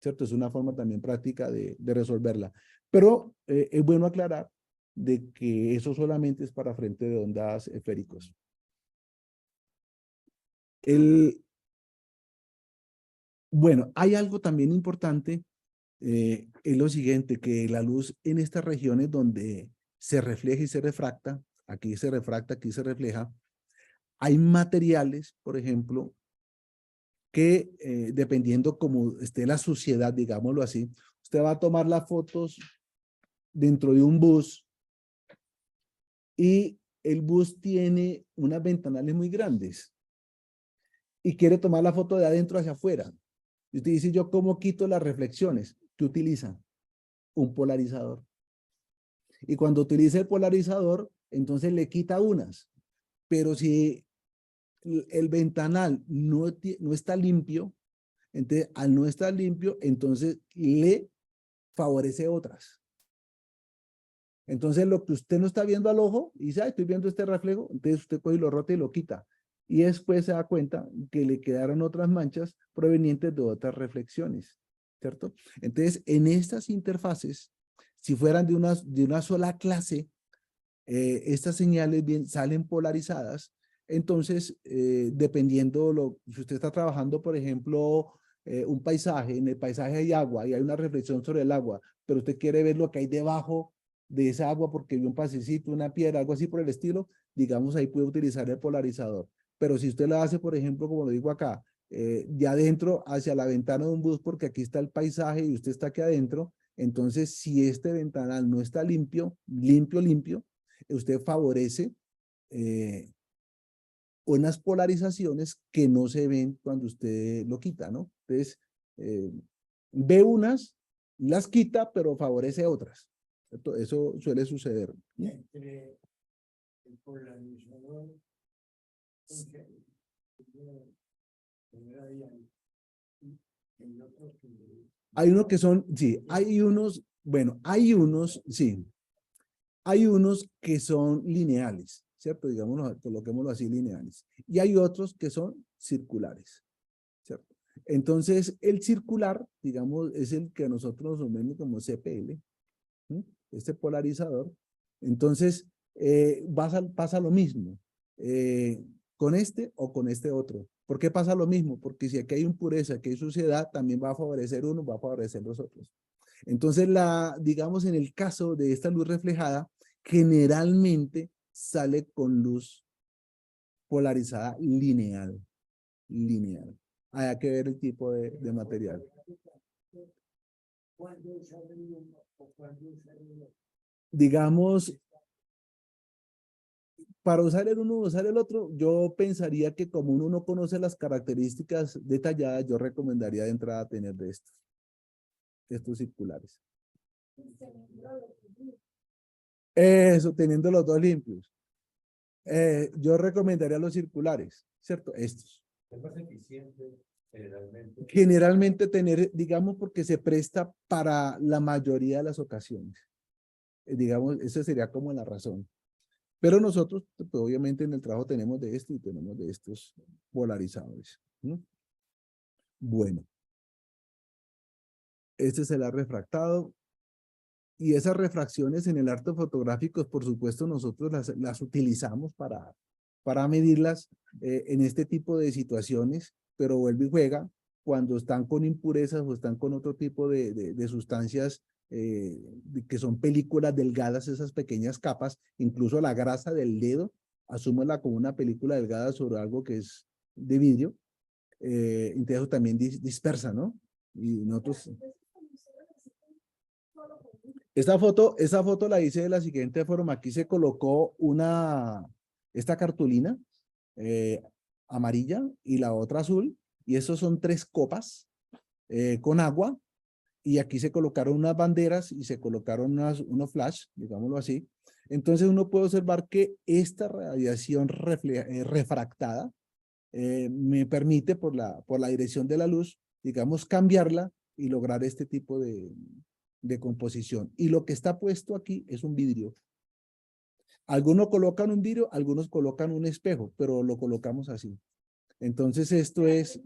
¿Cierto? Es una forma también práctica de resolverla. Pero es bueno aclarar de que eso solamente es para frente de ondas esféricos. Bueno, hay algo también importante, es lo siguiente, que la luz en estas regiones donde se refleja y se refracta, aquí se refracta, aquí se refleja, hay materiales, por ejemplo, que dependiendo cómo esté la suciedad, digámoslo así, usted va a tomar las fotos dentro de un bus y el bus tiene unas ventanales muy grandes y quiere tomar la foto de adentro hacia afuera. Y usted dice, ¿yo cómo quito las reflexiones? ¿Qué utiliza? Un polarizador. Y cuando utiliza el polarizador, entonces le quita unas. Pero si el ventanal no está limpio, entonces al no estar limpio, entonces le favorece otras. Entonces lo que usted no está viendo al ojo, y dice, estoy viendo este reflejo, entonces usted coge y lo rota y lo quita. Y después se da cuenta que le quedaron otras manchas provenientes de otras reflexiones, ¿cierto? Entonces, en estas interfaces, si fueran de una sola clase, estas señales bien, salen polarizadas. Entonces, dependiendo, si usted está trabajando, por ejemplo, un paisaje, en el paisaje hay agua y hay una reflexión sobre el agua, pero usted quiere ver lo que hay debajo de esa agua porque vio un pasecito, una piedra, algo así por el estilo, digamos, ahí puede utilizar el polarizador. Pero si usted lo hace, por ejemplo, como lo digo acá, de adentro hacia la ventana de un bus, porque aquí está el paisaje y usted está aquí adentro, entonces si este ventanal no está limpio, usted favorece unas polarizaciones que no se ven cuando usted lo quita, ¿no? Entonces, ve unas, las quita, pero favorece otras. ¿Cierto? Eso suele suceder. Entre el polarizador, el otro que Hay unos que son, sí, hay unos, bueno, hay unos, sí, hay unos que son lineales, ¿cierto? Digámoslo, coloquémoslo así, lineales. Y hay otros que son circulares, ¿cierto? Entonces, el circular, digamos, es el que nosotros nos vemos como CPL, ¿sí? Este polarizador. Entonces, pasa lo mismo con este o con este otro. ¿Por qué pasa lo mismo? Porque si aquí hay impureza, aquí hay suciedad, también va a favorecer uno, va a favorecer los otros. Entonces, digamos, en el caso de esta luz reflejada, generalmente sale con luz polarizada lineal. Hay que ver el tipo de material. ¿cuándo usar el uno o cuándo usar el otro? Digamos, para usar el uno o usar el otro, yo pensaría que como uno no conoce las características detalladas, yo recomendaría de entrada tener de estos circulares. Eso, teniendo los dos limpios. Yo recomendaría los circulares, ¿cierto? Estos. Es más eficiente generalmente. Generalmente tener, digamos, porque se presta para la mayoría de las ocasiones. Digamos, esa sería como la razón. Pero nosotros, pues, obviamente en el trabajo tenemos de esto y tenemos de estos polarizadores. ¿No? Bueno, este se le ha refractado. Y esas refracciones en el arte fotográfico, por supuesto, nosotros las utilizamos para medirlas en este tipo de situaciones, pero vuelve y juega cuando están con impurezas o están con otro tipo de sustancias que son películas delgadas, esas pequeñas capas, incluso la grasa del dedo, asúmela como una película delgada sobre algo que es de vidrio, entonces eso también dispersa, ¿no? Y nosotros... Esa foto la hice de la siguiente forma. Aquí se colocó esta cartulina amarilla y la otra azul, y esos son 3 copas con agua, y aquí se colocaron unas banderas y se colocaron unos flash, digámoslo así. Entonces uno puede observar que esta radiación refractada me permite por la dirección de la luz, digamos, cambiarla y lograr este tipo de composición. Y lo que está puesto aquí es un vidrio. Algunos colocan un vidrio, algunos colocan un espejo, pero lo colocamos así. Entonces esto es...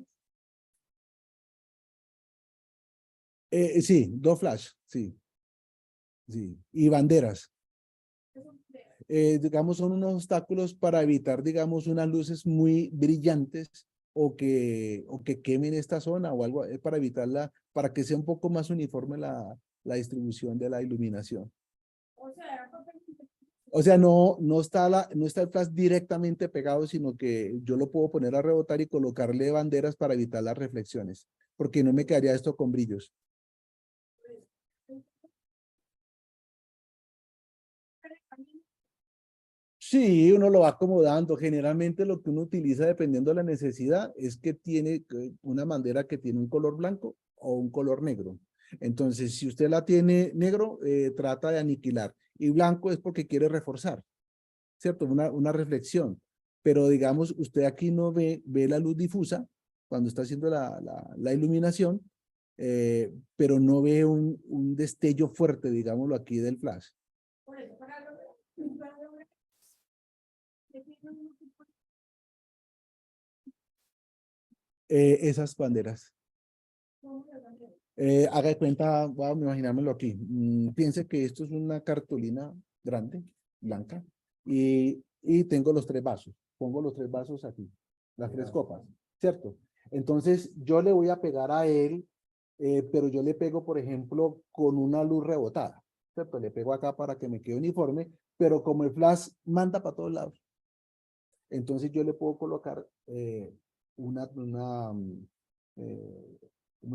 sí, 2 flash, sí, sí. Y banderas. Digamos, son unos obstáculos para evitar, digamos, unas luces muy brillantes o que quemen esta zona o algo, para evitarla, para que sea un poco más uniforme la distribución de la iluminación. O sea, no está el flash directamente pegado, sino que yo lo puedo poner a rebotar y colocarle banderas para evitar las reflexiones, porque no me quedaría esto con brillos. Sí, uno lo va acomodando. Generalmente lo que uno utiliza dependiendo de la necesidad es que tiene una bandera que tiene un color blanco o un color negro. Entonces, si usted la tiene negro, trata de aniquilar. Y blanco es porque quiere reforzar, ¿cierto? Una reflexión. Pero digamos, usted aquí no ve la luz difusa cuando está haciendo la iluminación, pero no ve un destello fuerte, digámoslo aquí, del flash. Esas banderas. Haga de cuenta, voy a imaginármelo aquí. Piense que esto es una cartulina grande, blanca, y tengo los 3 vasos. Pongo los 3 vasos aquí, las 3 copas, ¿cierto? Entonces, yo le voy a pegar a él, pero yo le pego, por ejemplo, con una luz rebotada, ¿cierto? Le pego acá para que me quede uniforme, pero como el flash manda para todos lados, entonces yo le puedo colocar eh, ¿cómo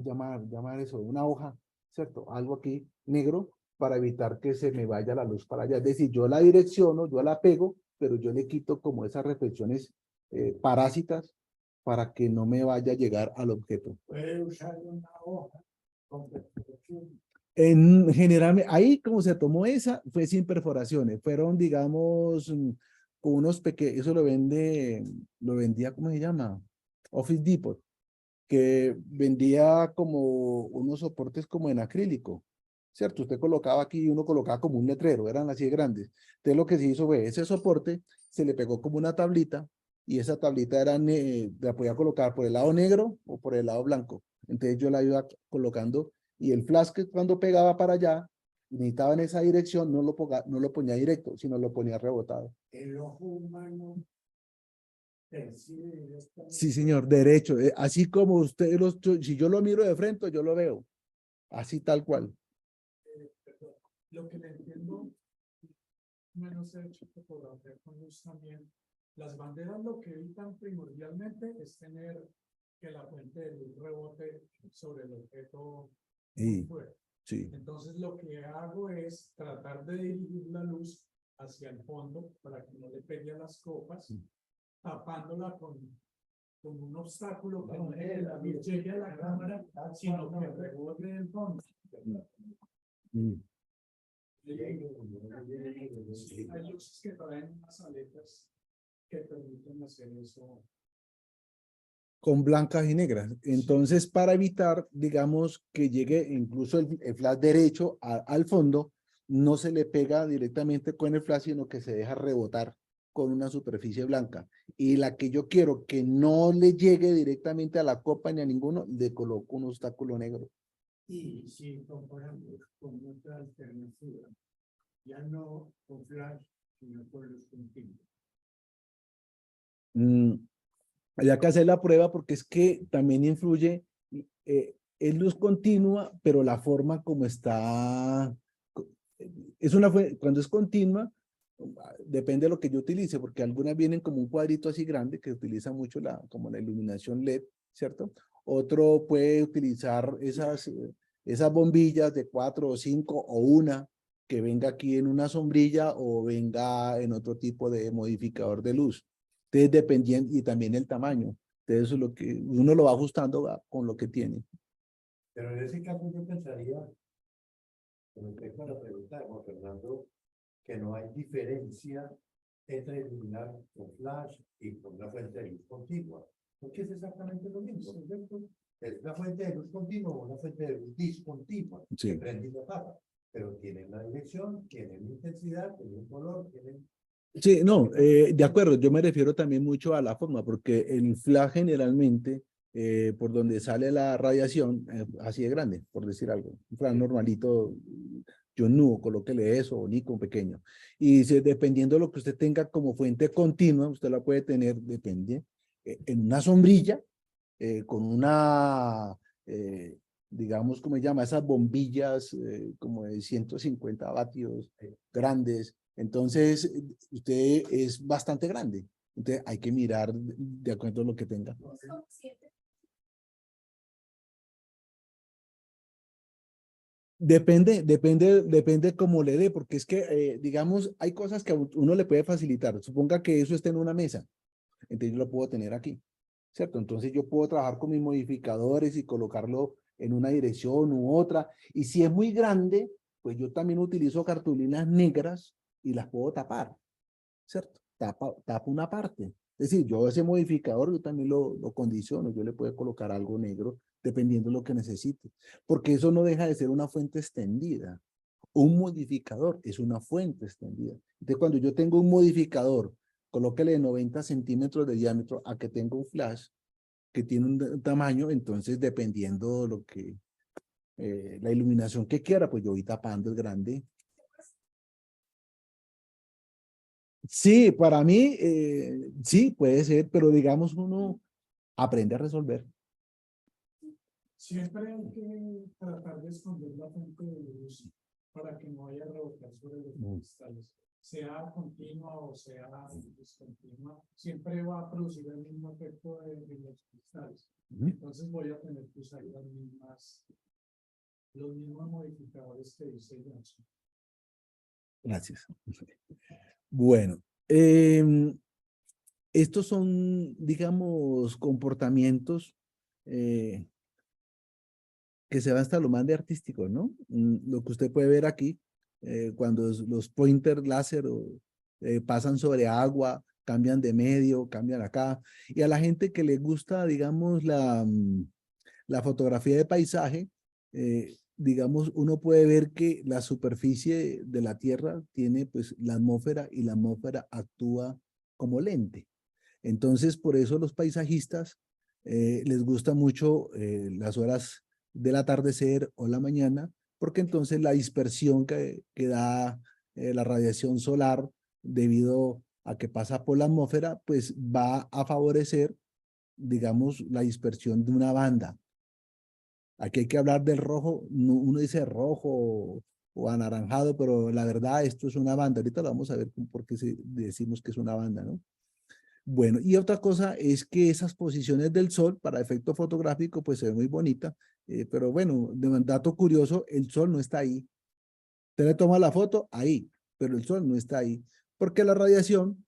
llamar eso? Una hoja, ¿cierto? Algo aquí negro para evitar que se me vaya la luz para allá. Es decir, yo la direcciono, yo la pego, pero yo le quito como esas reflexiones parásitas para que no me vaya a llegar al objeto. Puede usar una hoja con perforación. En general, ahí como se tomó esa, fue sin perforaciones. Fueron, digamos, con unos pequeños, eso lo vendía, ¿cómo se llama? Office Depot, que vendía como unos soportes como en acrílico, ¿cierto? Usted colocaba aquí, uno colocaba como un letrero, eran así de grandes. Entonces lo que se hizo fue, ese soporte se le pegó como una tablita, y esa tablita la podía colocar por el lado negro o por el lado blanco. Entonces yo la iba colocando, y el flash que cuando pegaba para allá, necesitaba en esa dirección, no lo ponía directo, sino lo ponía rebotado. El ojo humano percibe directamente. Sí, señor, derecho. Así como usted, si yo lo miro de frente, yo lo veo. Así tal cual. Perdón, lo que le entiendo, menos he hecho fotografía con luz también. Las banderas lo que evitan primordialmente es tener que la fuente de luz rebote sobre el objeto muy Sí, fuerte. sí. Entonces lo que hago es tratar de dirigir la luz hacia el fondo para que no le pegue a las copas, tapándola con un obstáculo que no deje la luz llegue a la cámara, sino que rebote del fondo. Mm. Sí, hay luces que traen unas aletas que permiten hacer eso. Con blancas y negras. Entonces, para evitar, digamos, que llegue incluso el flash derecho al fondo, no se le pega directamente con el flash, sino que se deja rebotar con una superficie blanca. Y la que yo quiero que no le llegue directamente a la copa ni a ninguno, le coloco un obstáculo negro. Y si comparamos con otra alternativa, ya no con flash, sino con luz continua. Hay que hacer la prueba porque es que también influye, es luz continua, pero la forma como está, cuando es continua, depende de lo que yo utilice, porque algunas vienen como un cuadrito así grande que utiliza mucho como la iluminación LED, ¿cierto? Otro puede utilizar esas bombillas de 4 o 5 o una que venga aquí en una sombrilla o venga en otro tipo de modificador de luz. Entonces, dependiendo, y también el tamaño. Entonces, eso es lo que uno lo va ajustando con lo que tiene. Pero en ese caso yo pensaría, con respecto a la pregunta de Juan Fernando, que no hay diferencia entre iluminar con flash y con una fuente de luz continua, porque es exactamente lo mismo, ¿cierto? Es una fuente de luz continua o una fuente de luz discontinua, Sí. que prende y se apaga, pero tienen la dirección, tienen intensidad, tienen color, tienen... Sí, no, de acuerdo, yo me refiero también mucho a la forma, porque el flash generalmente, por donde sale la radiación, así de grande, por decir algo, un flash normalito, yo no, colóquele eso, o Nikon pequeño. Y si, dependiendo de lo que usted tenga como fuente continua, usted la puede tener, depende, en una sombrilla, con una, digamos, ¿cómo se llama? Esas bombillas como de 150 vatios grandes. Entonces, usted es bastante grande. Entonces, hay que mirar de acuerdo a lo que tenga. Depende cómo le dé, porque es que, digamos, hay cosas que a uno le puede facilitar. Suponga que eso esté en una mesa, entonces yo lo puedo tener aquí, ¿cierto? Entonces yo puedo trabajar con mis modificadores y colocarlo en una dirección u otra. Y si es muy grande, pues yo también utilizo cartulinas negras y las puedo tapar, ¿cierto? Tapo una parte. Es decir, yo ese modificador yo también lo condiciono, yo le puedo colocar algo negro dependiendo de lo que necesite, porque eso no deja de ser una fuente extendida. Un modificador es una fuente extendida. Entonces, cuando yo tengo un modificador, colóquele 90 centímetros de diámetro a que tengo un flash que tiene un tamaño, entonces dependiendo de lo que, la iluminación que quiera, pues yo voy tapando el grande. Sí, para mí, sí, puede ser, pero digamos uno aprende a resolver. Siempre hay que tratar de esconder la fuente de luz para que no haya rebotar sobre los cristales. Sea continua o sea discontinua, siempre va a producir el mismo efecto de los cristales. Entonces voy a tener que usar los mismos modificadores que dice Johnson. Gracias. Bueno, estos son, digamos, comportamientos que se van hasta lo más de artístico, ¿no? Lo que usted puede ver aquí, cuando los pointer láser pasan sobre agua, cambian de medio, cambian acá. Y a la gente que le gusta, digamos, la fotografía de paisaje, digamos, uno puede ver que la superficie de la Tierra tiene pues la atmósfera y la atmósfera actúa como lente. Entonces, por eso los paisajistas les gusta mucho las horas del atardecer o la mañana, porque entonces la dispersión que da la radiación solar debido a que pasa por la atmósfera, pues va a favorecer, digamos, la dispersión de una banda. Aquí hay que hablar del rojo, uno dice rojo o anaranjado, pero la verdad esto es una banda. Ahorita lo vamos a ver por qué decimos que es una banda, ¿no? Bueno, y otra cosa es que esas posiciones del sol para efecto fotográfico pues se ve muy bonita, pero bueno, de un dato curioso, el sol no está ahí. Usted le toma la foto ahí, pero el sol no está ahí, porque la radiación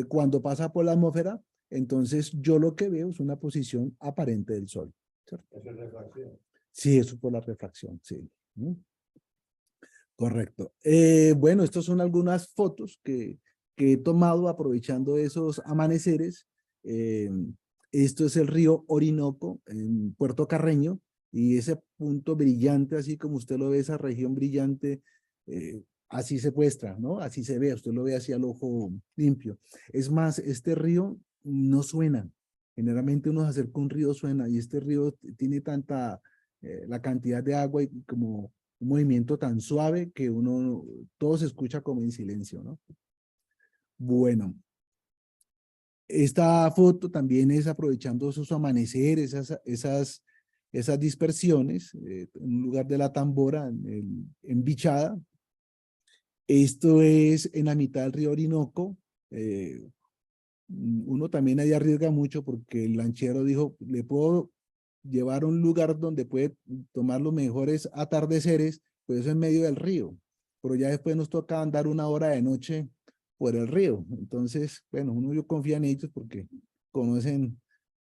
cuando pasa por la atmósfera, entonces yo lo que veo es una posición aparente del sol. ¿Cierto? Eso es refracción. Sí, eso por la refracción, sí. Correcto. Bueno, estas son algunas fotos que he tomado aprovechando esos amaneceres. Esto es el río Orinoco en Puerto Carreño y ese punto brillante, así como usted lo ve, esa región brillante, así se muestra, ¿no? Así se ve, usted lo ve así al ojo limpio. Es más, este río no suena. Generalmente uno se acerca a un río suena y este río tiene tanta, la cantidad de agua y como un movimiento tan suave que uno, todo se escucha como en silencio, ¿no? Bueno, esta foto también es aprovechando esos amaneceres, esas dispersiones, en un lugar de la Tambora, en Bichada. Esto es en la mitad del río Orinoco. Uno también ahí arriesga mucho porque el lanchero dijo, le puedo llevar a un lugar donde puede tomar los mejores atardeceres, pues eso en medio del río. Pero ya después nos toca andar una hora de noche por el río. Entonces, bueno, uno yo confía en ellos porque conocen,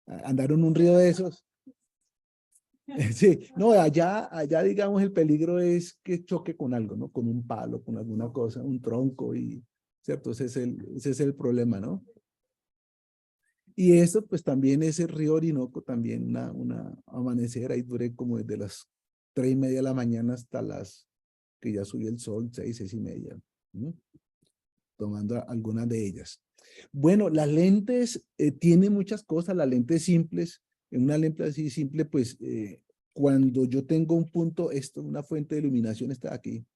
andaron un río de esos. Sí, no, allá digamos el peligro es que choque con algo, ¿no? Con un palo, con alguna cosa, un tronco y, ¿cierto? Ese es el problema, ¿no? Y esto, pues también ese río Orinoco, también una amanecer, ahí duré como desde las 3:30 de la mañana hasta las que ya subió el sol, 6:30, ¿no? Tomando algunas de ellas. Bueno, las lentes tienen muchas cosas, las lentes simples, en una lente así simple, pues cuando yo tengo un punto, esto, una fuente de iluminación está aquí,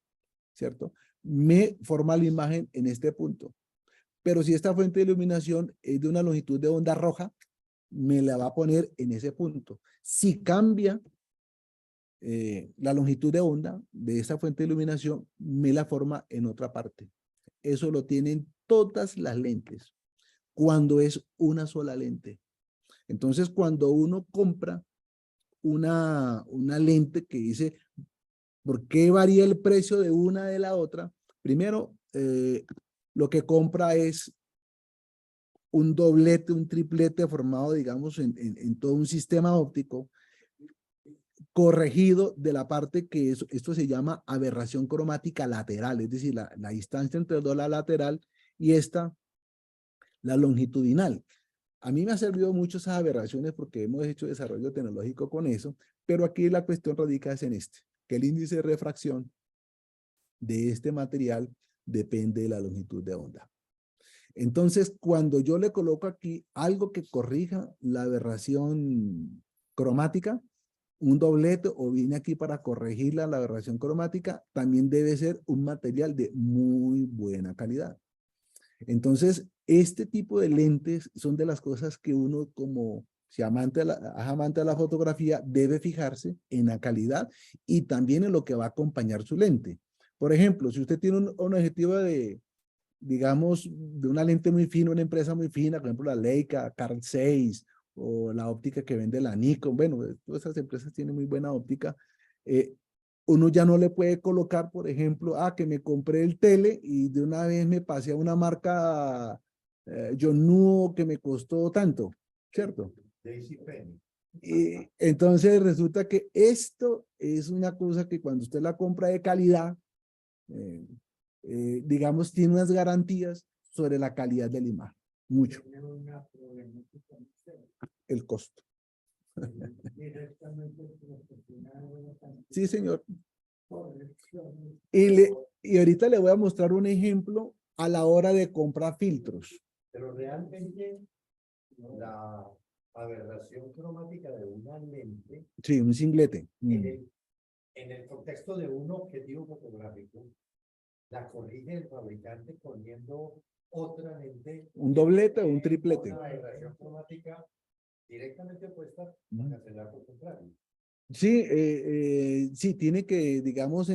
¿cierto? Me forma la imagen en este punto. Pero si esta fuente de iluminación es de una longitud de onda roja, me la va a poner en ese punto. Si cambia la longitud de onda de esa fuente de iluminación, me la forma en otra parte. Eso lo tienen todas las lentes, cuando es una sola lente. Entonces, cuando uno compra una lente que dice, ¿por qué varía el precio de una de la otra? Primero, lo que compra es un doblete, un triplete formado, digamos, en todo un sistema óptico corregido de la parte que esto se llama aberración cromática lateral, es decir, la distancia entre la lateral y esta, la longitudinal. A mí me ha servido mucho esas aberraciones porque hemos hecho desarrollo tecnológico con eso, pero aquí la cuestión radica es en que el índice de refracción de este material depende de la longitud de onda. Entonces, cuando yo le coloco aquí algo que corrija la aberración cromática, un doblete o viene aquí para corregir la aberración cromática, también debe ser un material de muy buena calidad. Entonces, este tipo de lentes son de las cosas que uno como si amante de la fotografía debe fijarse en la calidad y también en lo que va a acompañar su lente. Por ejemplo, si usted tiene un objetivo digamos, de una lente muy fina, una empresa muy fina, por ejemplo, la Leica, Carl Zeiss, o la óptica que vende la Nikon, bueno, todas esas empresas tienen muy buena óptica, uno ya no le puede colocar, por ejemplo, que me compré el tele y de una vez me pasé a una marca Yongnuo que me costó tanto, ¿cierto? JCPenney. Entonces resulta que esto es una cosa que cuando usted la compra de calidad, eh, digamos, tiene unas garantías sobre la calidad de la imagen. Mucho. El costo. Sí, señor. Y ahorita le voy a mostrar un ejemplo a la hora de comprar filtros. Pero realmente la aberración cromática de una lente Sí, un singlete. en el contexto de un objetivo fotográfico, la corrige el fabricante poniendo otra lente. Un doblete o un triplete. Una aberración cromática directamente opuesta a cancelar por contrario. Sí, sí, tiene que, digamos,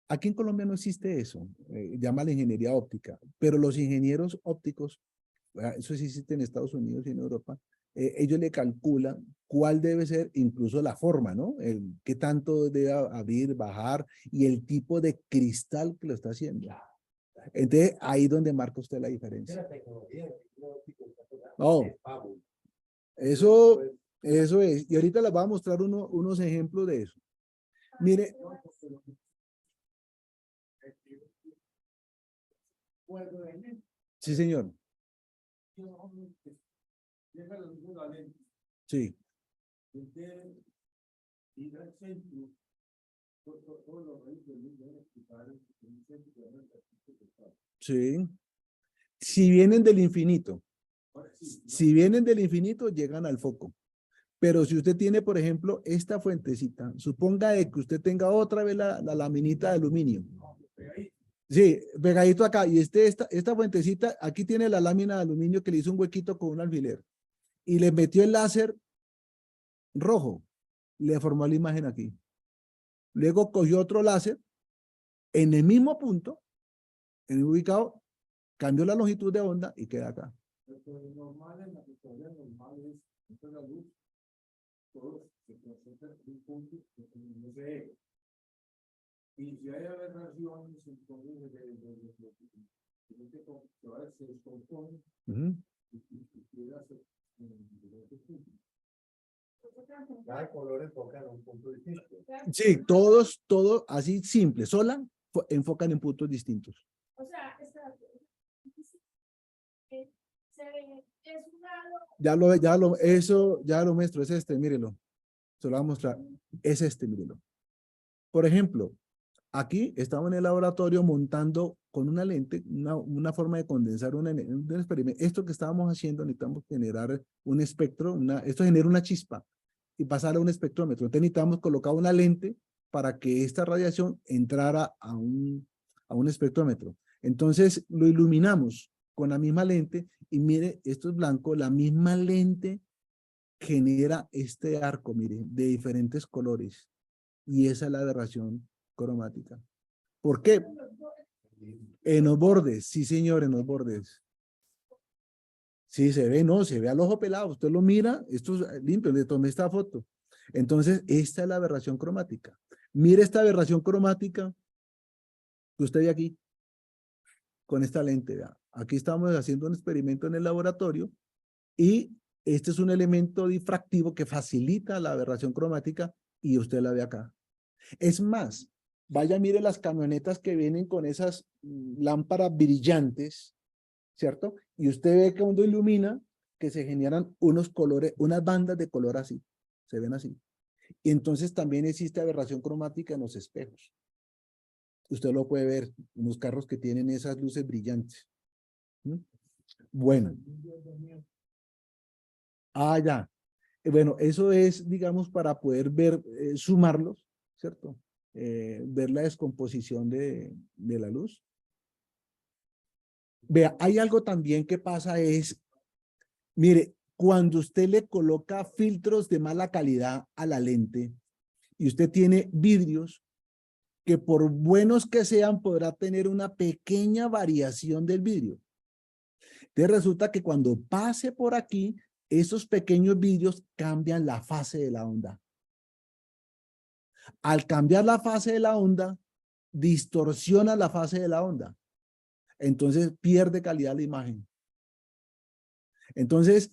aquí en Colombia no existe eso, llama la ingeniería óptica, pero los ingenieros ópticos, eso sí existe en Estados Unidos y en Europa, ellos le calculan cuál debe ser incluso la forma, ¿no? Qué tanto debe abrir, bajar y el tipo de cristal que lo está haciendo. Entonces, ahí es donde marca usted la diferencia. La tecnología del filtro óptico Oh, es fabulosa. eso es. Y ahorita les voy a mostrar unos ejemplos de eso. Mire. Sí, señor. Sí. Sí. Si vienen del infinito, llegan al foco. Pero si usted tiene, por ejemplo, esta fuentecita, suponga de que usted tenga otra vez la laminita de aluminio. Sí, pegadito acá. Y esta fuentecita, aquí tiene la lámina de aluminio que le hizo un huequito con un alfiler. Y le metió el láser rojo. Le formó la imagen aquí. Luego cogió otro láser en el mismo punto, en el ubicado, cambió la longitud de onda y queda acá. Normal en la fotografía normal es la luz, todo se concentra en un punto, no se Y si hay aberraciones, entonces se descompone Ujú. y queda en diferentes puntos. Cada color enfoca en un punto distinto. Sí, todos, así simple, sola, enfocan en puntos distintos. O sea, se ve, es un lado. Eso ya lo muestro, es este, mírelo. Se lo voy a mostrar. Es este, mírelo. Por ejemplo, aquí estamos en el laboratorio montando con una lente, una forma de condensar un experimento. Esto que estábamos haciendo, necesitamos generar un espectro, esto genera una chispa y pasar a un espectrómetro. Entonces necesitamos colocar una lente para que esta radiación entrara a un espectrómetro. Entonces lo iluminamos con la misma lente y mire, esto es blanco, la misma lente genera este arco, mire, de diferentes colores. Y esa es la aberración cromática. ¿Por qué? En los bordes, sí señor, en los bordes. Sí, se ve, no, se ve al ojo pelado. Usted lo mira, esto es limpio, le tomé esta foto. Entonces, esta es la aberración cromática. Mire esta aberración cromática que usted ve aquí, con esta lente. ¿Vea? Aquí estamos haciendo un experimento en el laboratorio y este es un elemento difractivo que facilita la aberración cromática y usted la ve acá. Es más, vaya, mire las camionetas que vienen con esas lámparas brillantes, ¿cierto? Y usted ve que cuando ilumina, que se generan unos colores, unas bandas de color así, se ven así. Y entonces también existe aberración cromática en los espejos. Usted lo puede ver en los carros que tienen esas luces brillantes. ¿Mm? Bueno. Ah, ya. Bueno, eso es, digamos, para poder ver, sumarlos, ¿cierto? Ver la descomposición de la luz. Vea, hay algo también que pasa es, mire, cuando usted le coloca filtros de mala calidad a la lente y usted tiene vidrios que por buenos que sean podrá tener una pequeña variación del vidrio. Entonces resulta que cuando pase por aquí, esos pequeños vidrios cambian la fase de la onda. Al cambiar la fase de la onda, distorsiona la fase de la onda. Entonces pierde calidad la imagen. Entonces,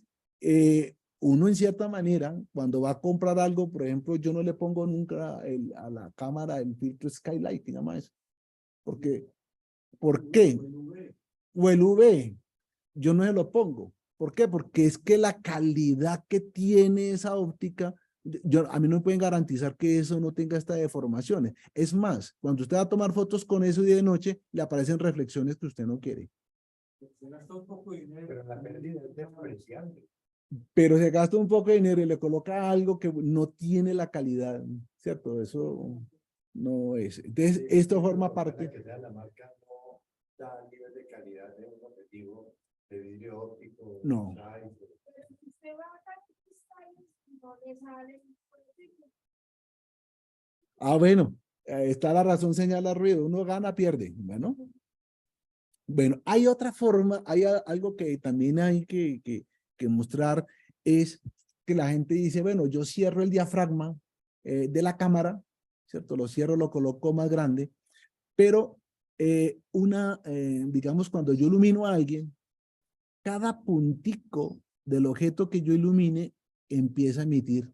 uno en cierta manera, cuando va a comprar algo, por ejemplo, yo no le pongo nunca a la cámara el filtro Skylight, ¿qué llama eso? Porque, ¿por qué? O el UV, yo no se lo pongo. ¿Por qué? Porque es que la calidad que tiene esa óptica, a mí no me pueden garantizar que eso no tenga estas deformaciones. Es más, cuando usted va a tomar fotos con eso y de noche, le aparecen reflexiones que usted no quiere. Pero la pérdida es despreciable. Pero se gasta un poco de dinero y le coloca algo que no tiene la calidad, ¿cierto? Eso no es. Entonces, esto forma parte. Que sea la marca no da el nivel de calidad de un objetivo de vidrio óptico. No. Ah, bueno, está la razón, señala ruido. Uno gana, pierde. Bueno, hay otra forma, hay algo que también hay que mostrar, es que la gente dice, bueno, yo cierro el diafragma de la cámara, ¿cierto? Lo cierro, lo coloco más grande, pero digamos, cuando yo ilumino a alguien, cada puntico del objeto que yo ilumine empieza a emitir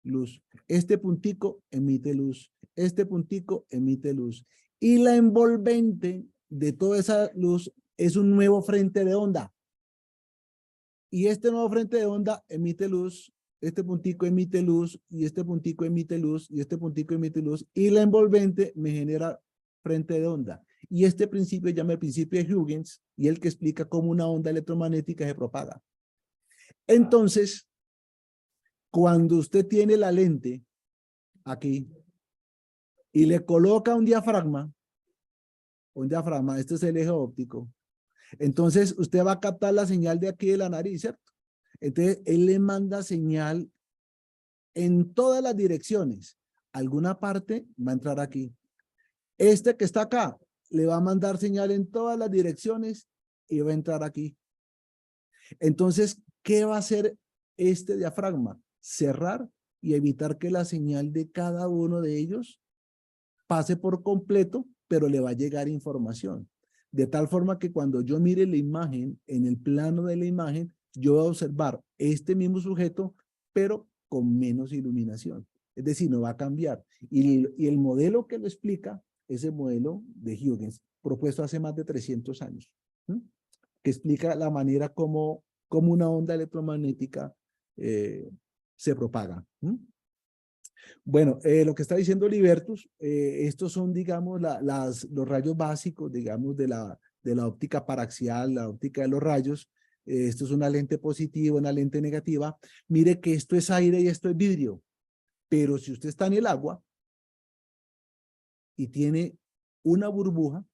luz. Este puntico emite luz, este puntico emite luz. Y la envolvente de toda esa luz es un nuevo frente de onda. Y este nuevo frente de onda emite luz, este puntico emite luz, y este puntico emite luz, y este puntico emite luz, y la envolvente me genera frente de onda. Y este principio se llama el principio de Huygens, y el que explica cómo una onda electromagnética se propaga. Entonces, cuando usted tiene la lente aquí, y le coloca un diafragma, este es el eje óptico, entonces usted va a captar la señal de aquí de la nariz, ¿cierto? Entonces él le manda señal en todas las direcciones. Alguna parte va a entrar aquí. Este que está acá le va a mandar señal en todas las direcciones y va a entrar aquí. Entonces, ¿qué va a hacer este diafragma? Cerrar y evitar que la señal de cada uno de ellos pase por completo, pero le va a llegar información. De tal forma que cuando yo mire la imagen, en el plano de la imagen, yo voy a observar este mismo sujeto, pero con menos iluminación. Es decir, no va a cambiar. Y el modelo que lo explica es el modelo de Huygens, propuesto hace más de 300 años, ¿sí? Que explica la manera como una onda electromagnética se propaga. ¿Sí? Bueno, lo que está diciendo Libertus, estos son, digamos, los rayos básicos, digamos, de la óptica paraxial, la óptica de los rayos. Esto es una lente positiva, una lente negativa. Mire que esto es aire y esto es vidrio. Pero si usted está en el agua y tiene una burbuja,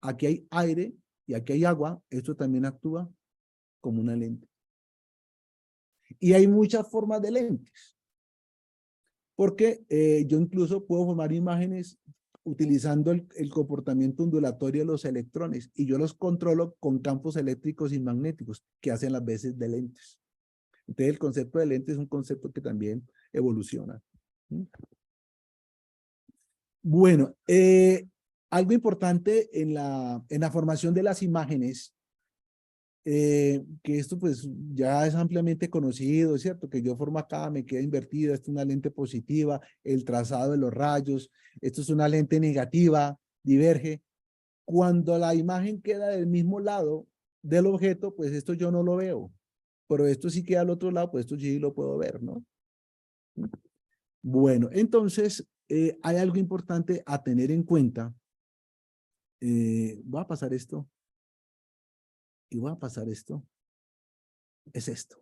aquí hay aire y aquí hay agua, esto también actúa como una lente. Y hay muchas formas de lentes. Porque yo incluso puedo formar imágenes utilizando el comportamiento ondulatorio de los electrones y yo los controlo con campos eléctricos y magnéticos que hacen las veces de lentes. Entonces el concepto de lente es un concepto que también evoluciona. Bueno, algo importante en la formación de las imágenes, que esto pues ya es ampliamente conocido, ¿cierto? Que yo formo acá, me queda invertida, esto es una lente positiva, el trazado de los rayos, esto es una lente negativa, diverge. Cuando la imagen queda del mismo lado del objeto, pues esto yo no lo veo, pero esto sí queda al otro lado, pues esto sí lo puedo ver, ¿no? Bueno, entonces hay algo importante a tener en cuenta. Voy a pasar esto. Y voy a pasar esto. Es esto.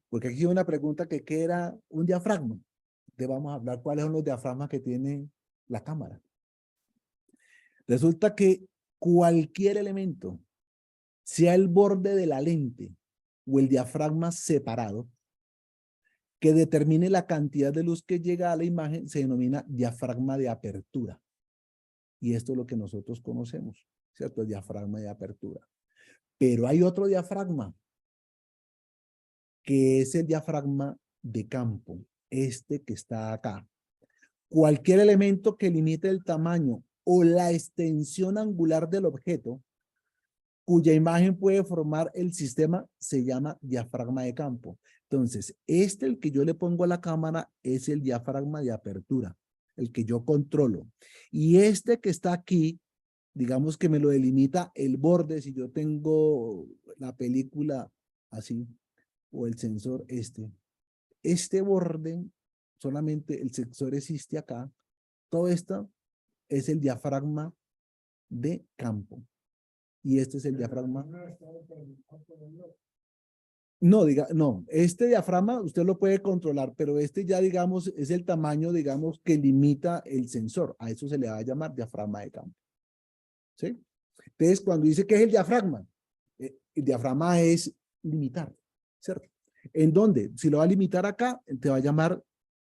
Porque aquí hay una pregunta que ¿qué era un diafragma? Entonces vamos a hablar cuáles son los diafragmas que tiene la cámara. Resulta que cualquier elemento, sea el borde de la lente o el diafragma separado, que determine la cantidad de luz que llega a la imagen, se denomina diafragma de apertura. Y esto es lo que nosotros conocemos, ¿cierto? El diafragma de apertura. Pero hay otro diafragma, que es el diafragma de campo, este que está acá. Cualquier elemento que limite el tamaño o la extensión angular del objeto, cuya imagen puede formar el sistema, se llama diafragma de campo. Entonces, el que yo le pongo a la cámara es el diafragma de apertura, el que yo controlo. Y este que está aquí, digamos que me lo delimita el borde, si yo tengo la película así, o el sensor este borde, solamente el sensor existe acá, todo esto es el diafragma de campo. Y este es el diafragma. No, no, este diafragma usted lo puede controlar, pero este ya, digamos, es el tamaño, digamos, que limita el sensor. A eso se le va a llamar diafragma de campo. ¿Sí? Entonces, cuando dice que es el diafragma es limitar, ¿cierto? ¿En dónde? Si lo va a limitar acá, te va a llamar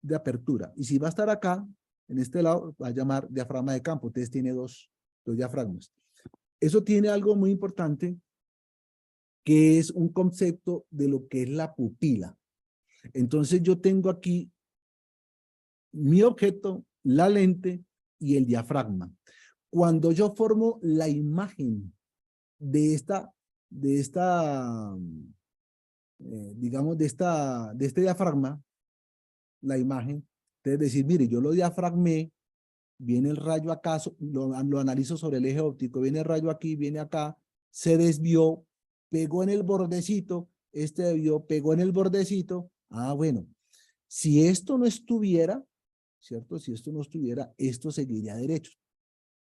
de apertura. Y si va a estar acá, en este lado, va a llamar diafragma de campo. Entonces tiene dos diafragmas. Eso tiene algo muy importante, que es un concepto de lo que es la pupila. Entonces yo tengo aquí mi objeto, la lente y el diafragma. Cuando yo formo la imagen de digamos, de este diafragma, la imagen, es decir, mire, yo lo diafragmé, viene el rayo acá, lo analizo sobre el eje óptico, viene el rayo aquí, viene acá, se desvió, pegó en el bordecito, desvió, pegó en el bordecito. Ah, bueno, si esto no estuviera, ¿cierto? Si esto no estuviera, esto seguiría derecho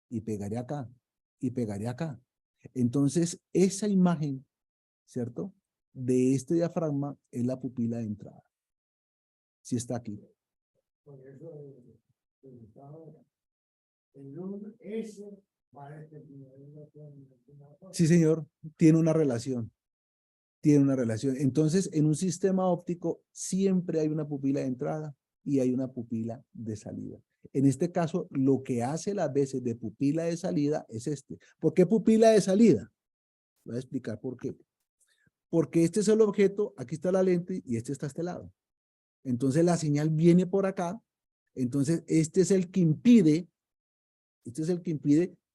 y pegaría acá y pegaría acá. Entonces, esa imagen, ¿cierto? De este diafragma es la pupila de entrada. Si está aquí. Por eso el luz ese parece Sí, señor, tiene una relación. Tiene una relación. Entonces, en un sistema óptico siempre hay una pupila de entrada y hay una pupila de salida. En este caso, lo que hace las veces de pupila de salida es este. ¿Por qué pupila de salida? Voy a explicar por qué. Porque este es el objeto, aquí está la lente y este está a este lado. Entonces la señal viene por acá Entonces, este es el que impide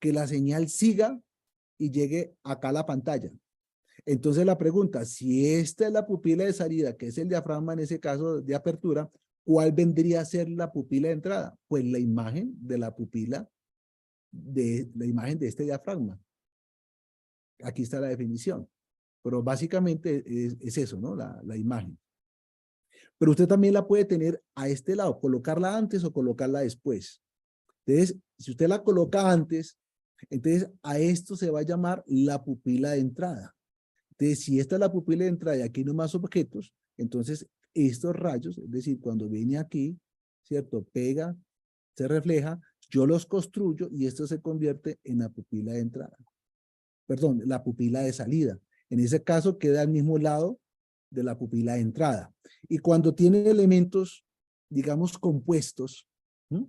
que la señal siga y llegue acá a la pantalla. Entonces la pregunta, si esta es la pupila de salida, que es el diafragma en ese caso de apertura, ¿cuál vendría a ser la pupila de entrada? Pues la imagen de la pupila, de la imagen de este diafragma. Aquí está la definición. Pero básicamente es eso, ¿no? La imagen. Pero usted también la puede tener a este lado, colocarla antes o colocarla después. Entonces, si usted la coloca antes, entonces a esto se va a llamar la pupila de entrada. Entonces, si esta es la pupila de entrada y aquí no hay más objetos, entonces estos rayos, es decir, cuando viene aquí, ¿cierto? Pega, se refleja, yo los construyo y esto se convierte en la pupila de entrada. Perdón, la pupila de salida. En ese caso queda al mismo lado de la pupila de entrada. Y cuando tiene elementos, digamos, compuestos, ¿sí?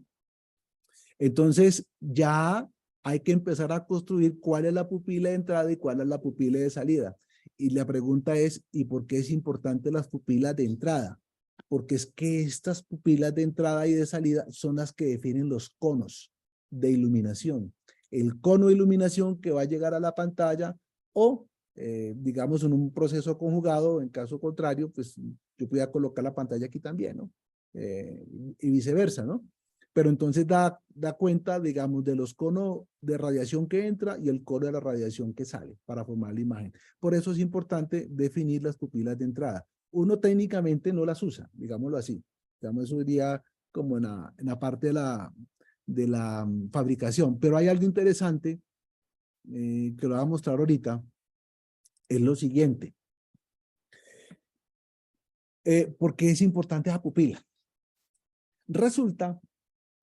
Entonces ya hay que empezar a construir cuál es la pupila de entrada y cuál es la pupila de salida. Y la pregunta es, ¿y por qué es importante las pupilas de entrada? Porque es que estas pupilas de entrada y de salida son las que definen los conos de iluminación. El cono de iluminación que va a llegar a la pantalla o, digamos, en un proceso conjugado, en caso contrario, pues yo podría colocar la pantalla aquí también, ¿no? Y viceversa, ¿no? Pero entonces da cuenta, digamos, de los conos de radiación que entra y el cono de la radiación que sale para formar la imagen. Por eso es importante definir las pupilas de entrada. Uno técnicamente no las usa, digámoslo así. Digamos, eso iría como en la parte de la fabricación. Pero hay algo interesante que lo voy a mostrar ahorita, es lo siguiente. ¿Por qué es importante esa pupila? Resulta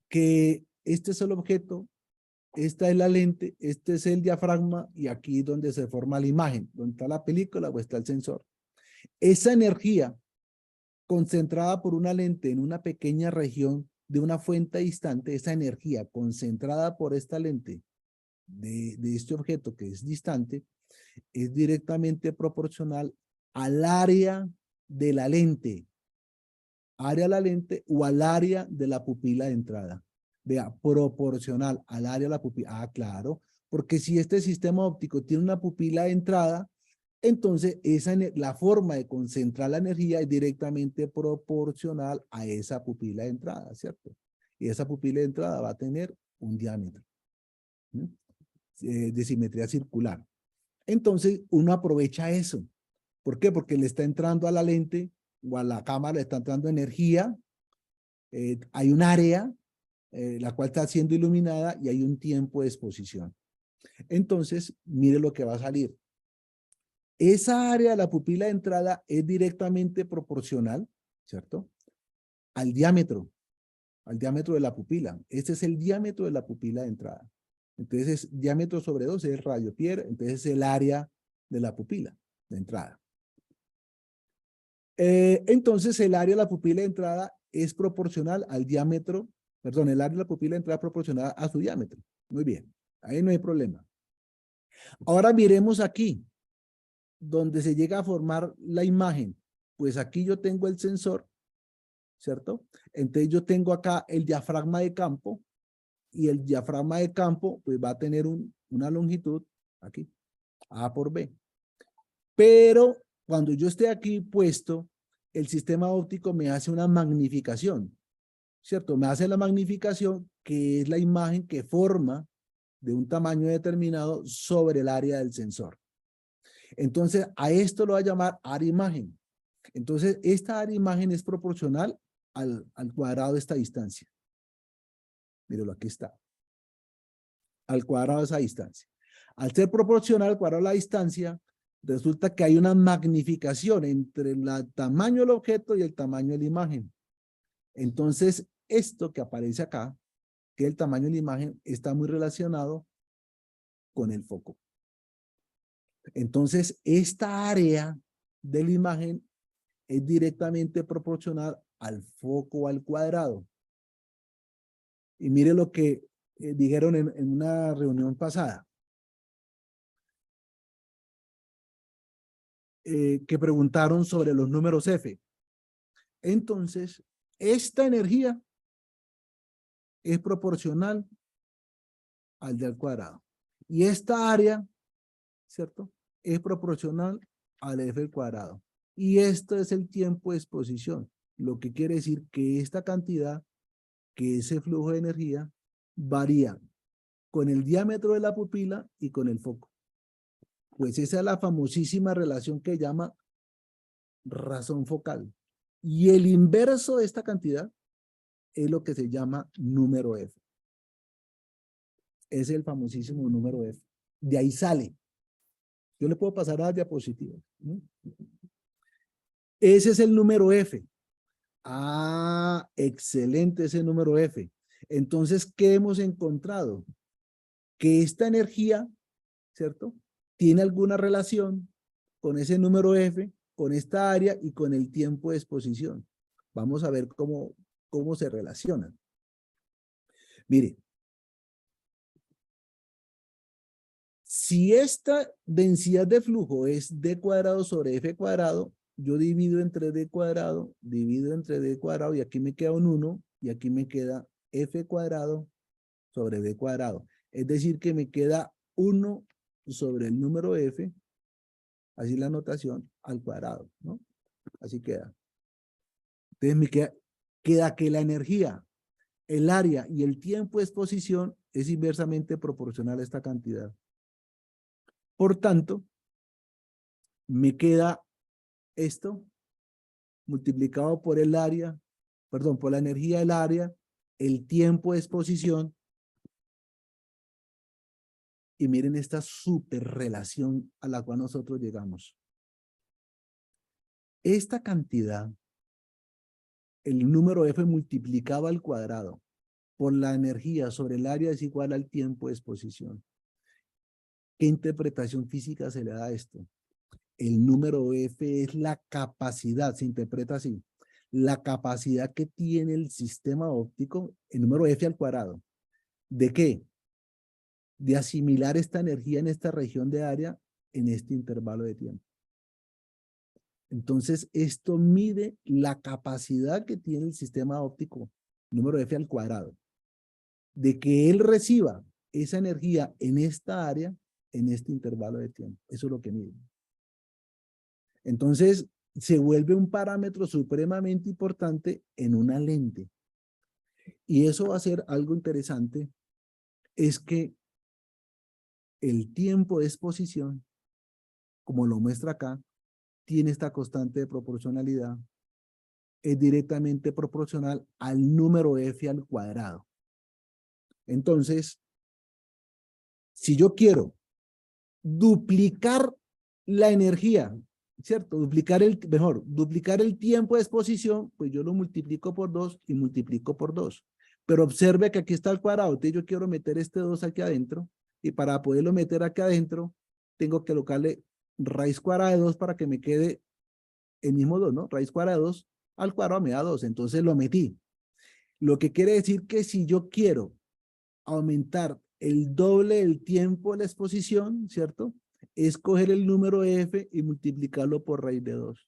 que este es el objeto, esta es la lente, este es el diafragma y aquí es donde se forma la imagen, donde está la película o está el sensor. Esa energía concentrada por una lente en una pequeña región de una fuente distante, esa energía concentrada por esta lente de este objeto que es distante, es directamente proporcional al área de la lente, o al área de la pupila de entrada. Vea, proporcional al área de la pupila. Ah, claro, porque si este sistema óptico tiene una pupila de entrada, entonces la forma de concentrar la energía es directamente proporcional a esa pupila de entrada, ¿cierto? Y esa pupila de entrada va a tener un diámetro de simetría circular. Entonces, uno aprovecha eso. ¿Por qué? Porque le está entrando a la lente o a la cámara, le está entrando energía, hay un área la cual está siendo iluminada y hay un tiempo de exposición. Entonces, mire lo que va a salir. Esa área de la pupila de entrada es directamente proporcional, ¿cierto? Al diámetro de la pupila. Este es el diámetro de la pupila de entrada. Entonces, diámetro sobre 2 es el radio Pierre, entonces es el área de la pupila de entrada. Entonces, el área de la pupila de entrada es proporcional al diámetro, perdón, el área de la pupila de entrada es proporcional a su diámetro. Muy bien, ahí no hay problema. Ahora miremos aquí, donde se llega a formar la imagen. Pues aquí yo tengo el sensor, ¿cierto? Entonces yo tengo acá el diafragma de campo y el diafragma de campo pues va a tener una longitud aquí, A por B. Pero cuando yo esté aquí puesto, el sistema óptico me hace una magnificación, ¿cierto? Me hace la magnificación que es la imagen que forma de un tamaño determinado sobre el área del sensor. Entonces, a esto lo va a llamar área imagen. Entonces, esta área imagen es proporcional al cuadrado de esta distancia. Míralo, aquí está. Al cuadrado de esa distancia. Al ser proporcional al cuadrado de la distancia, resulta que hay una magnificación entre el tamaño del objeto y el tamaño de la imagen. Entonces, esto que aparece acá, que el tamaño de la imagen, está muy relacionado con el foco. Entonces, esta área de la imagen es directamente proporcional al foco al cuadrado. Y mire lo que dijeron en una reunión pasada. Que preguntaron sobre los números F. Entonces, esta energía es proporcional al d al cuadrado. Y esta área, ¿cierto? Es proporcional al f al cuadrado. Y esto es el tiempo de exposición, lo que quiere decir que esta cantidad, que ese flujo de energía, varía con el diámetro de la pupila y con el foco. Pues esa es la famosísima relación que llama razón focal. Y el inverso de esta cantidad es lo que se llama número F. Es el famosísimo número F. De ahí sale. Yo le puedo pasar a la diapositiva. Ese es el número F. Ah, excelente ese número F. Entonces, ¿qué hemos encontrado? Que esta energía, ¿cierto? Tiene alguna relación con ese número F, con esta área y con el tiempo de exposición. Vamos a ver cómo se relacionan. Mire, si esta densidad de flujo es d cuadrado sobre f cuadrado, yo divido entre d cuadrado, y aquí me queda un 1, y aquí me queda f cuadrado sobre d cuadrado. Es decir, que me queda 1 sobre el número f, así la notación, al cuadrado, ¿no? Así queda. Entonces me queda que la energía, el área y el tiempo de exposición es inversamente proporcional a esta cantidad. Por tanto, me queda esto multiplicado por el área, perdón, por la energía del área, el tiempo de exposición. Y miren esta superrelación a la cual nosotros llegamos. Esta cantidad, el número F multiplicado al cuadrado por la energía sobre el área es igual al tiempo de exposición. ¿Qué interpretación física se le da a esto? El número F es la capacidad, se interpreta así, la capacidad que tiene el sistema óptico, el número F al cuadrado. ¿De qué? De asimilar esta energía en esta región de área en este intervalo de tiempo. Entonces, esto mide la capacidad que tiene el sistema óptico, número F al cuadrado, de que él reciba esa energía en esta área, en este intervalo de tiempo. Eso es lo que mide. Entonces, se vuelve un parámetro supremamente importante en una lente. Y eso va a ser algo interesante, es que el tiempo de exposición, como lo muestra acá, tiene esta constante de proporcionalidad, es directamente proporcional al número F al cuadrado. Entonces, si yo quiero duplicar la energía, ¿cierto? Duplicar el tiempo de exposición, pues yo lo multiplico por 2 y multiplico por 2. Pero observe que aquí está el cuadrado, entonces yo quiero meter este 2 aquí adentro, y para poderlo meter aquí adentro, tengo que colocarle raíz cuadrada de 2 para que me quede el mismo 2, ¿no? Raíz cuadrada de 2 al cuadrado me da 2, entonces lo metí. Lo que quiere decir que si yo quiero aumentar el doble del tiempo de la exposición, ¿cierto? Es coger el número F y multiplicarlo por raíz de 2.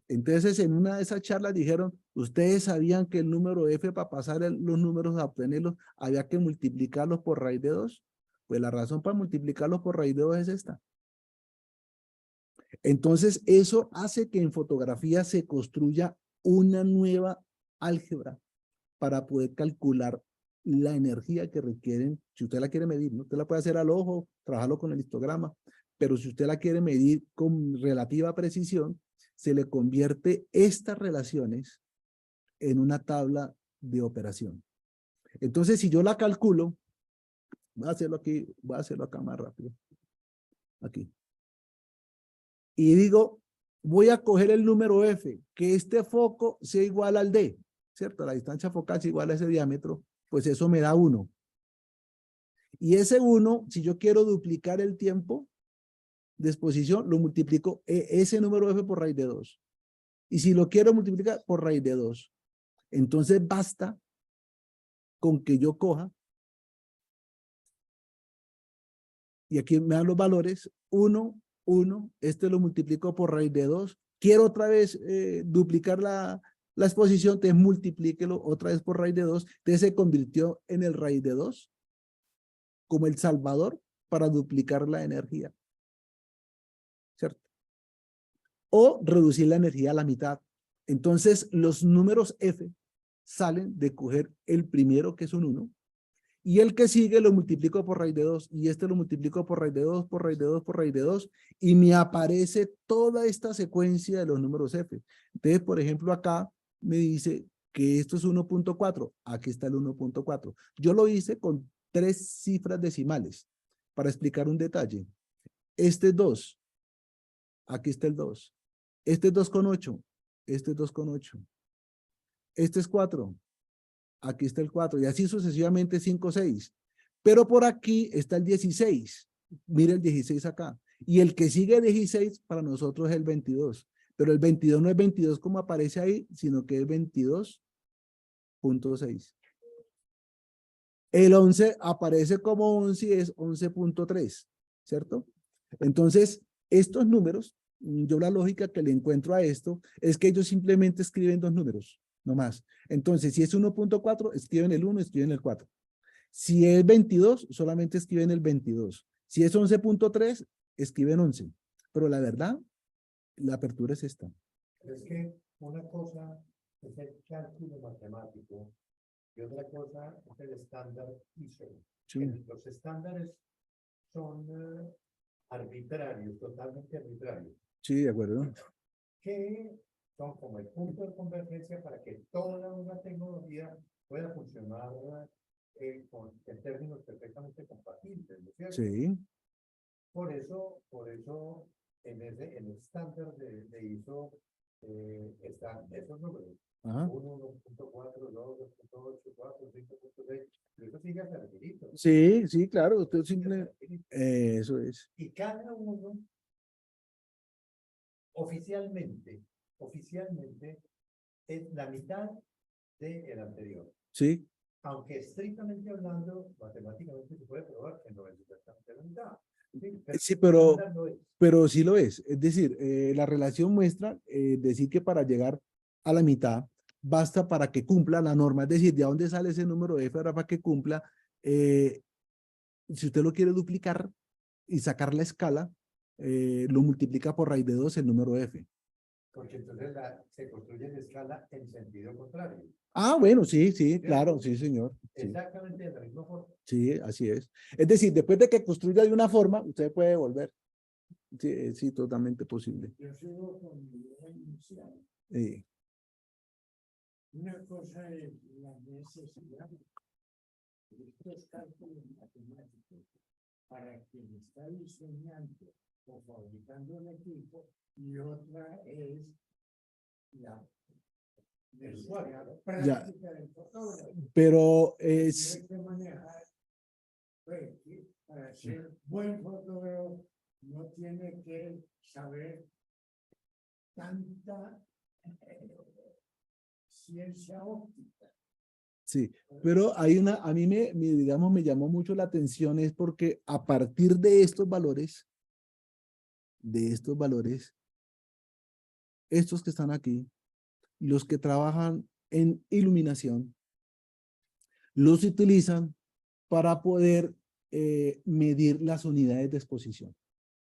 Entonces, en una de esas charlas dijeron, ¿ustedes sabían que el número F para pasar los números a obtenerlos había que multiplicarlos por raíz de 2? Pues la razón para multiplicarlos por raíz de 2 es esta. Entonces, eso hace que en fotografía se construya una nueva álgebra para poder calcular la energía que requieren, si usted la quiere medir, ¿no? Usted la puede hacer al ojo, trabajarlo con el histograma, pero si usted la quiere medir con relativa precisión, se le convierte estas relaciones en una tabla de operación. Entonces, si yo la calculo, voy a hacerlo aquí, voy a hacerlo acá más rápido. Aquí. Y digo, voy a coger el número F, que este foco sea igual al D, ¿cierto? La distancia focal es igual a ese diámetro, pues eso me da 1. Y ese 1, si yo quiero duplicar el tiempo de exposición, lo multiplico ese número F por raíz de 2. Y si lo quiero multiplicar por raíz de 2. Entonces basta con que yo coja, y aquí me dan los valores, 1, 1, este lo multiplico por raíz de 2. Quiero otra vez duplicar la exposición, entonces multiplíquelo otra vez por raíz de 2, entonces se convirtió en el raíz de 2 como el salvador para duplicar la energía, ¿cierto? O reducir la energía a la mitad. Entonces, los números F salen de coger el primero, que es un 1, y el que sigue lo multiplico por raíz de 2, y este lo multiplico por raíz de 2, por raíz de 2, por raíz de 2, y me aparece toda esta secuencia de los números F. Entonces, por ejemplo, acá me dice que esto es 1.4, aquí está el 1.4. Yo lo hice con 3 cifras decimales para explicar un detalle. Este es 2, aquí está el 2. Este es 2,8, este es 2,8. Este es 4, aquí está el 4, y así sucesivamente 5, 6. Pero por aquí está el 16. Mire el 16 acá. Y el que sigue 16 para nosotros es el 22. Pero el 22 no es 22 como aparece ahí, sino que es 22.6. El 11 aparece como 11 y es 11.3, ¿cierto? Entonces, estos números, yo la lógica que le encuentro a esto es que ellos simplemente escriben 2 números, no más. Entonces, si es 1.4, escriben el 1, escriben el 4. Si es 22, solamente escriben el 22. Si es 11.3, escriben 11. Pero la verdad, la apertura es esta. Es que una cosa es el cálculo matemático y otra cosa es el estándar ISO. Sí. Los estándares son arbitrarios, totalmente arbitrarios, Sí, de acuerdo. que son como el punto de convergencia para que toda una tecnología pueda funcionar en términos perfectamente compatibles, ¿no es cierto? Sí. Por eso en el estándar de ISO están esos números. Ajá. 1.4, 2.8, 4, 5.6, pero eso sigue hasta el infinito. Sí, sí, claro. Usted Sigue simple, hasta el infinito. eso es. Y cada uno oficialmente es la mitad del anterior. Sí. Aunque estrictamente hablando, matemáticamente se puede probar que no es exactamente la mitad. Sí, el estándar no es. pero sí lo es. Es decir, la relación muestra decir que para llegar a la mitad basta para que cumpla la norma. Es decir, ¿de dónde sale ese número F ahora para que cumpla? Si usted lo quiere duplicar y sacar la escala, lo multiplica por raíz de 2 el número F. Porque entonces se construye en escala en sentido contrario. Ah, bueno, sí, sí, claro, sí, señor. Sí, Exactamente de la misma forma. sí, así es. Es decir, después de que construya de una forma, usted puede volver. Sí, sí, totalmente posible. Yo sigo con mi idea inicial. Sí. Una cosa es la necesidad de estos cálculos matemáticos para quien está diseñando o fabricando un equipo, y otra es la necesidad práctica del fotógrafo. Pero Tiene que manejar, pues, que para ser buen fotógrafo no tiene que saber tanta ciencia óptica. sí, pero hay una, a mí digamos, me llamó mucho la atención es porque a partir de estos valores, estos que están aquí, los que trabajan en iluminación, los utilizan para poder medir las unidades de exposición.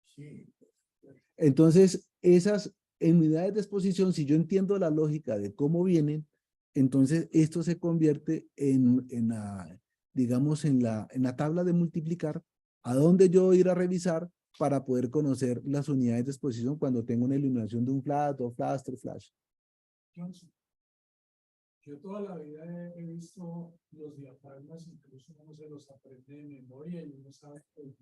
Sí. Entonces, esas unidades de exposición, si yo entiendo la lógica de cómo vienen, entonces esto se convierte en la, digamos, en la tabla de multiplicar, a dónde yo ir a revisar para poder conocer las unidades de exposición cuando tengo una iluminación de un flash, 2 flash, 3 flash. Johnson, yo toda la vida he visto los diafragmas, incluso uno se los aprende de memoria y uno sabe que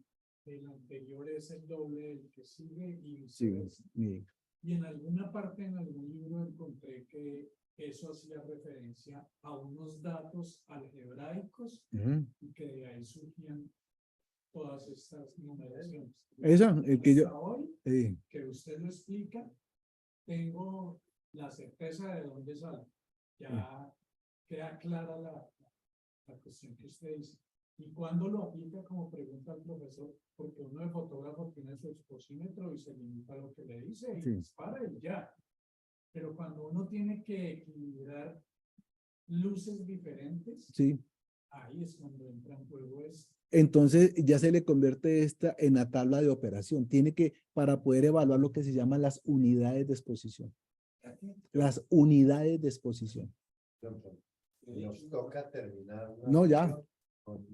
el anterior es el doble del que sigue y Sí, viceversa. sí. Y en alguna parte, en algún libro, encontré que eso hacía referencia a unos datos algebraicos y que de ahí surgían todas estas numeraciones. El que Hasta yo, hoy, que usted lo explica, tengo la certeza de dónde sale. Ya queda clara la cuestión que usted dice. ¿Y cuándo lo aplica como pregunta al profesor? Porque uno de fotógrafo tiene su exposímetro y se limita a lo que le dice y Sí. dispara y ya. pero cuando uno tiene que equilibrar luces diferentes, Sí. ahí es cuando entra en juego esto. Entonces ya se le convierte esta en la tabla de operación. Tiene que, para poder evaluar lo que se llaman las unidades de exposición. Las unidades de exposición. Johnson, nos toca terminar. la No, ya. sesión con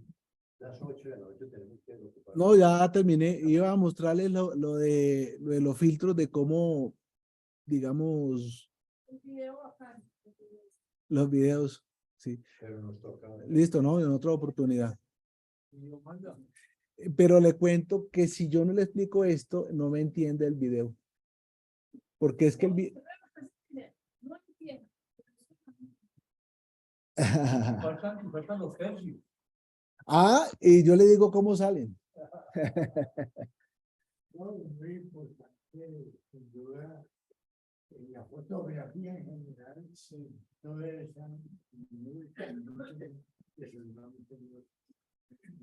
las 8 de la noche tenemos que ocupar. No, ya terminé. Iba a mostrarles lo de los filtros de cómo, digamos, El video bacán. los videos. Sí. Pero nos toca. Listo, ¿no? En otra oportunidad. Y yo mando. Pero le cuento que si yo no le explico esto, no me entiende el video. Porque es que el video... No entiendo. Faltan los tercios. Ah, y yo le digo cómo salen. No, es muy importante, sin duda, en la fotografía en general, no es tan muy que seguramente no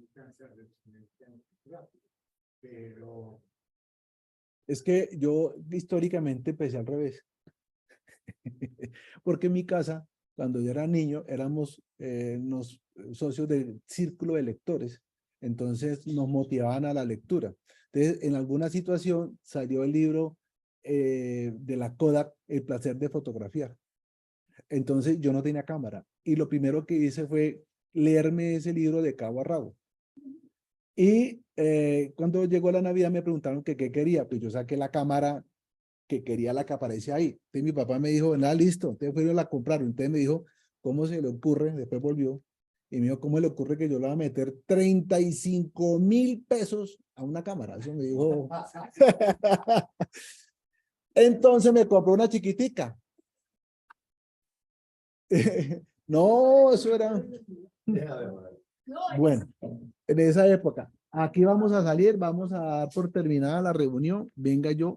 alcanza a retener tan rápido, pero Es que yo históricamente empecé al revés. Porque en mi casa, cuando yo era niño, éramos los socios del círculo de lectores. Entonces nos motivaban a la lectura. Entonces, en alguna situación salió el libro de la Kodak, El placer de fotografiar. Entonces yo no tenía cámara. Y lo primero que hice fue leerme ese libro de cabo a rabo. Y cuando llegó la Navidad me preguntaron que qué quería. Pues yo saqué la cámara que quería, la que aparece ahí. Entonces mi papá me dijo, nada, listo. Entonces fueron, la compraron. Entonces me dijo, ¿cómo se le ocurre? Después volvió y me dijo, ¿cómo le ocurre que yo le voy a meter 35.000 pesos a una cámara? Eso me dijo. Entonces me compró una chiquitica. No, eso era... Deja de hablar. No, Bueno, en esa época. Aquí vamos a salir, vamos a dar por terminada la reunión. Venga yo.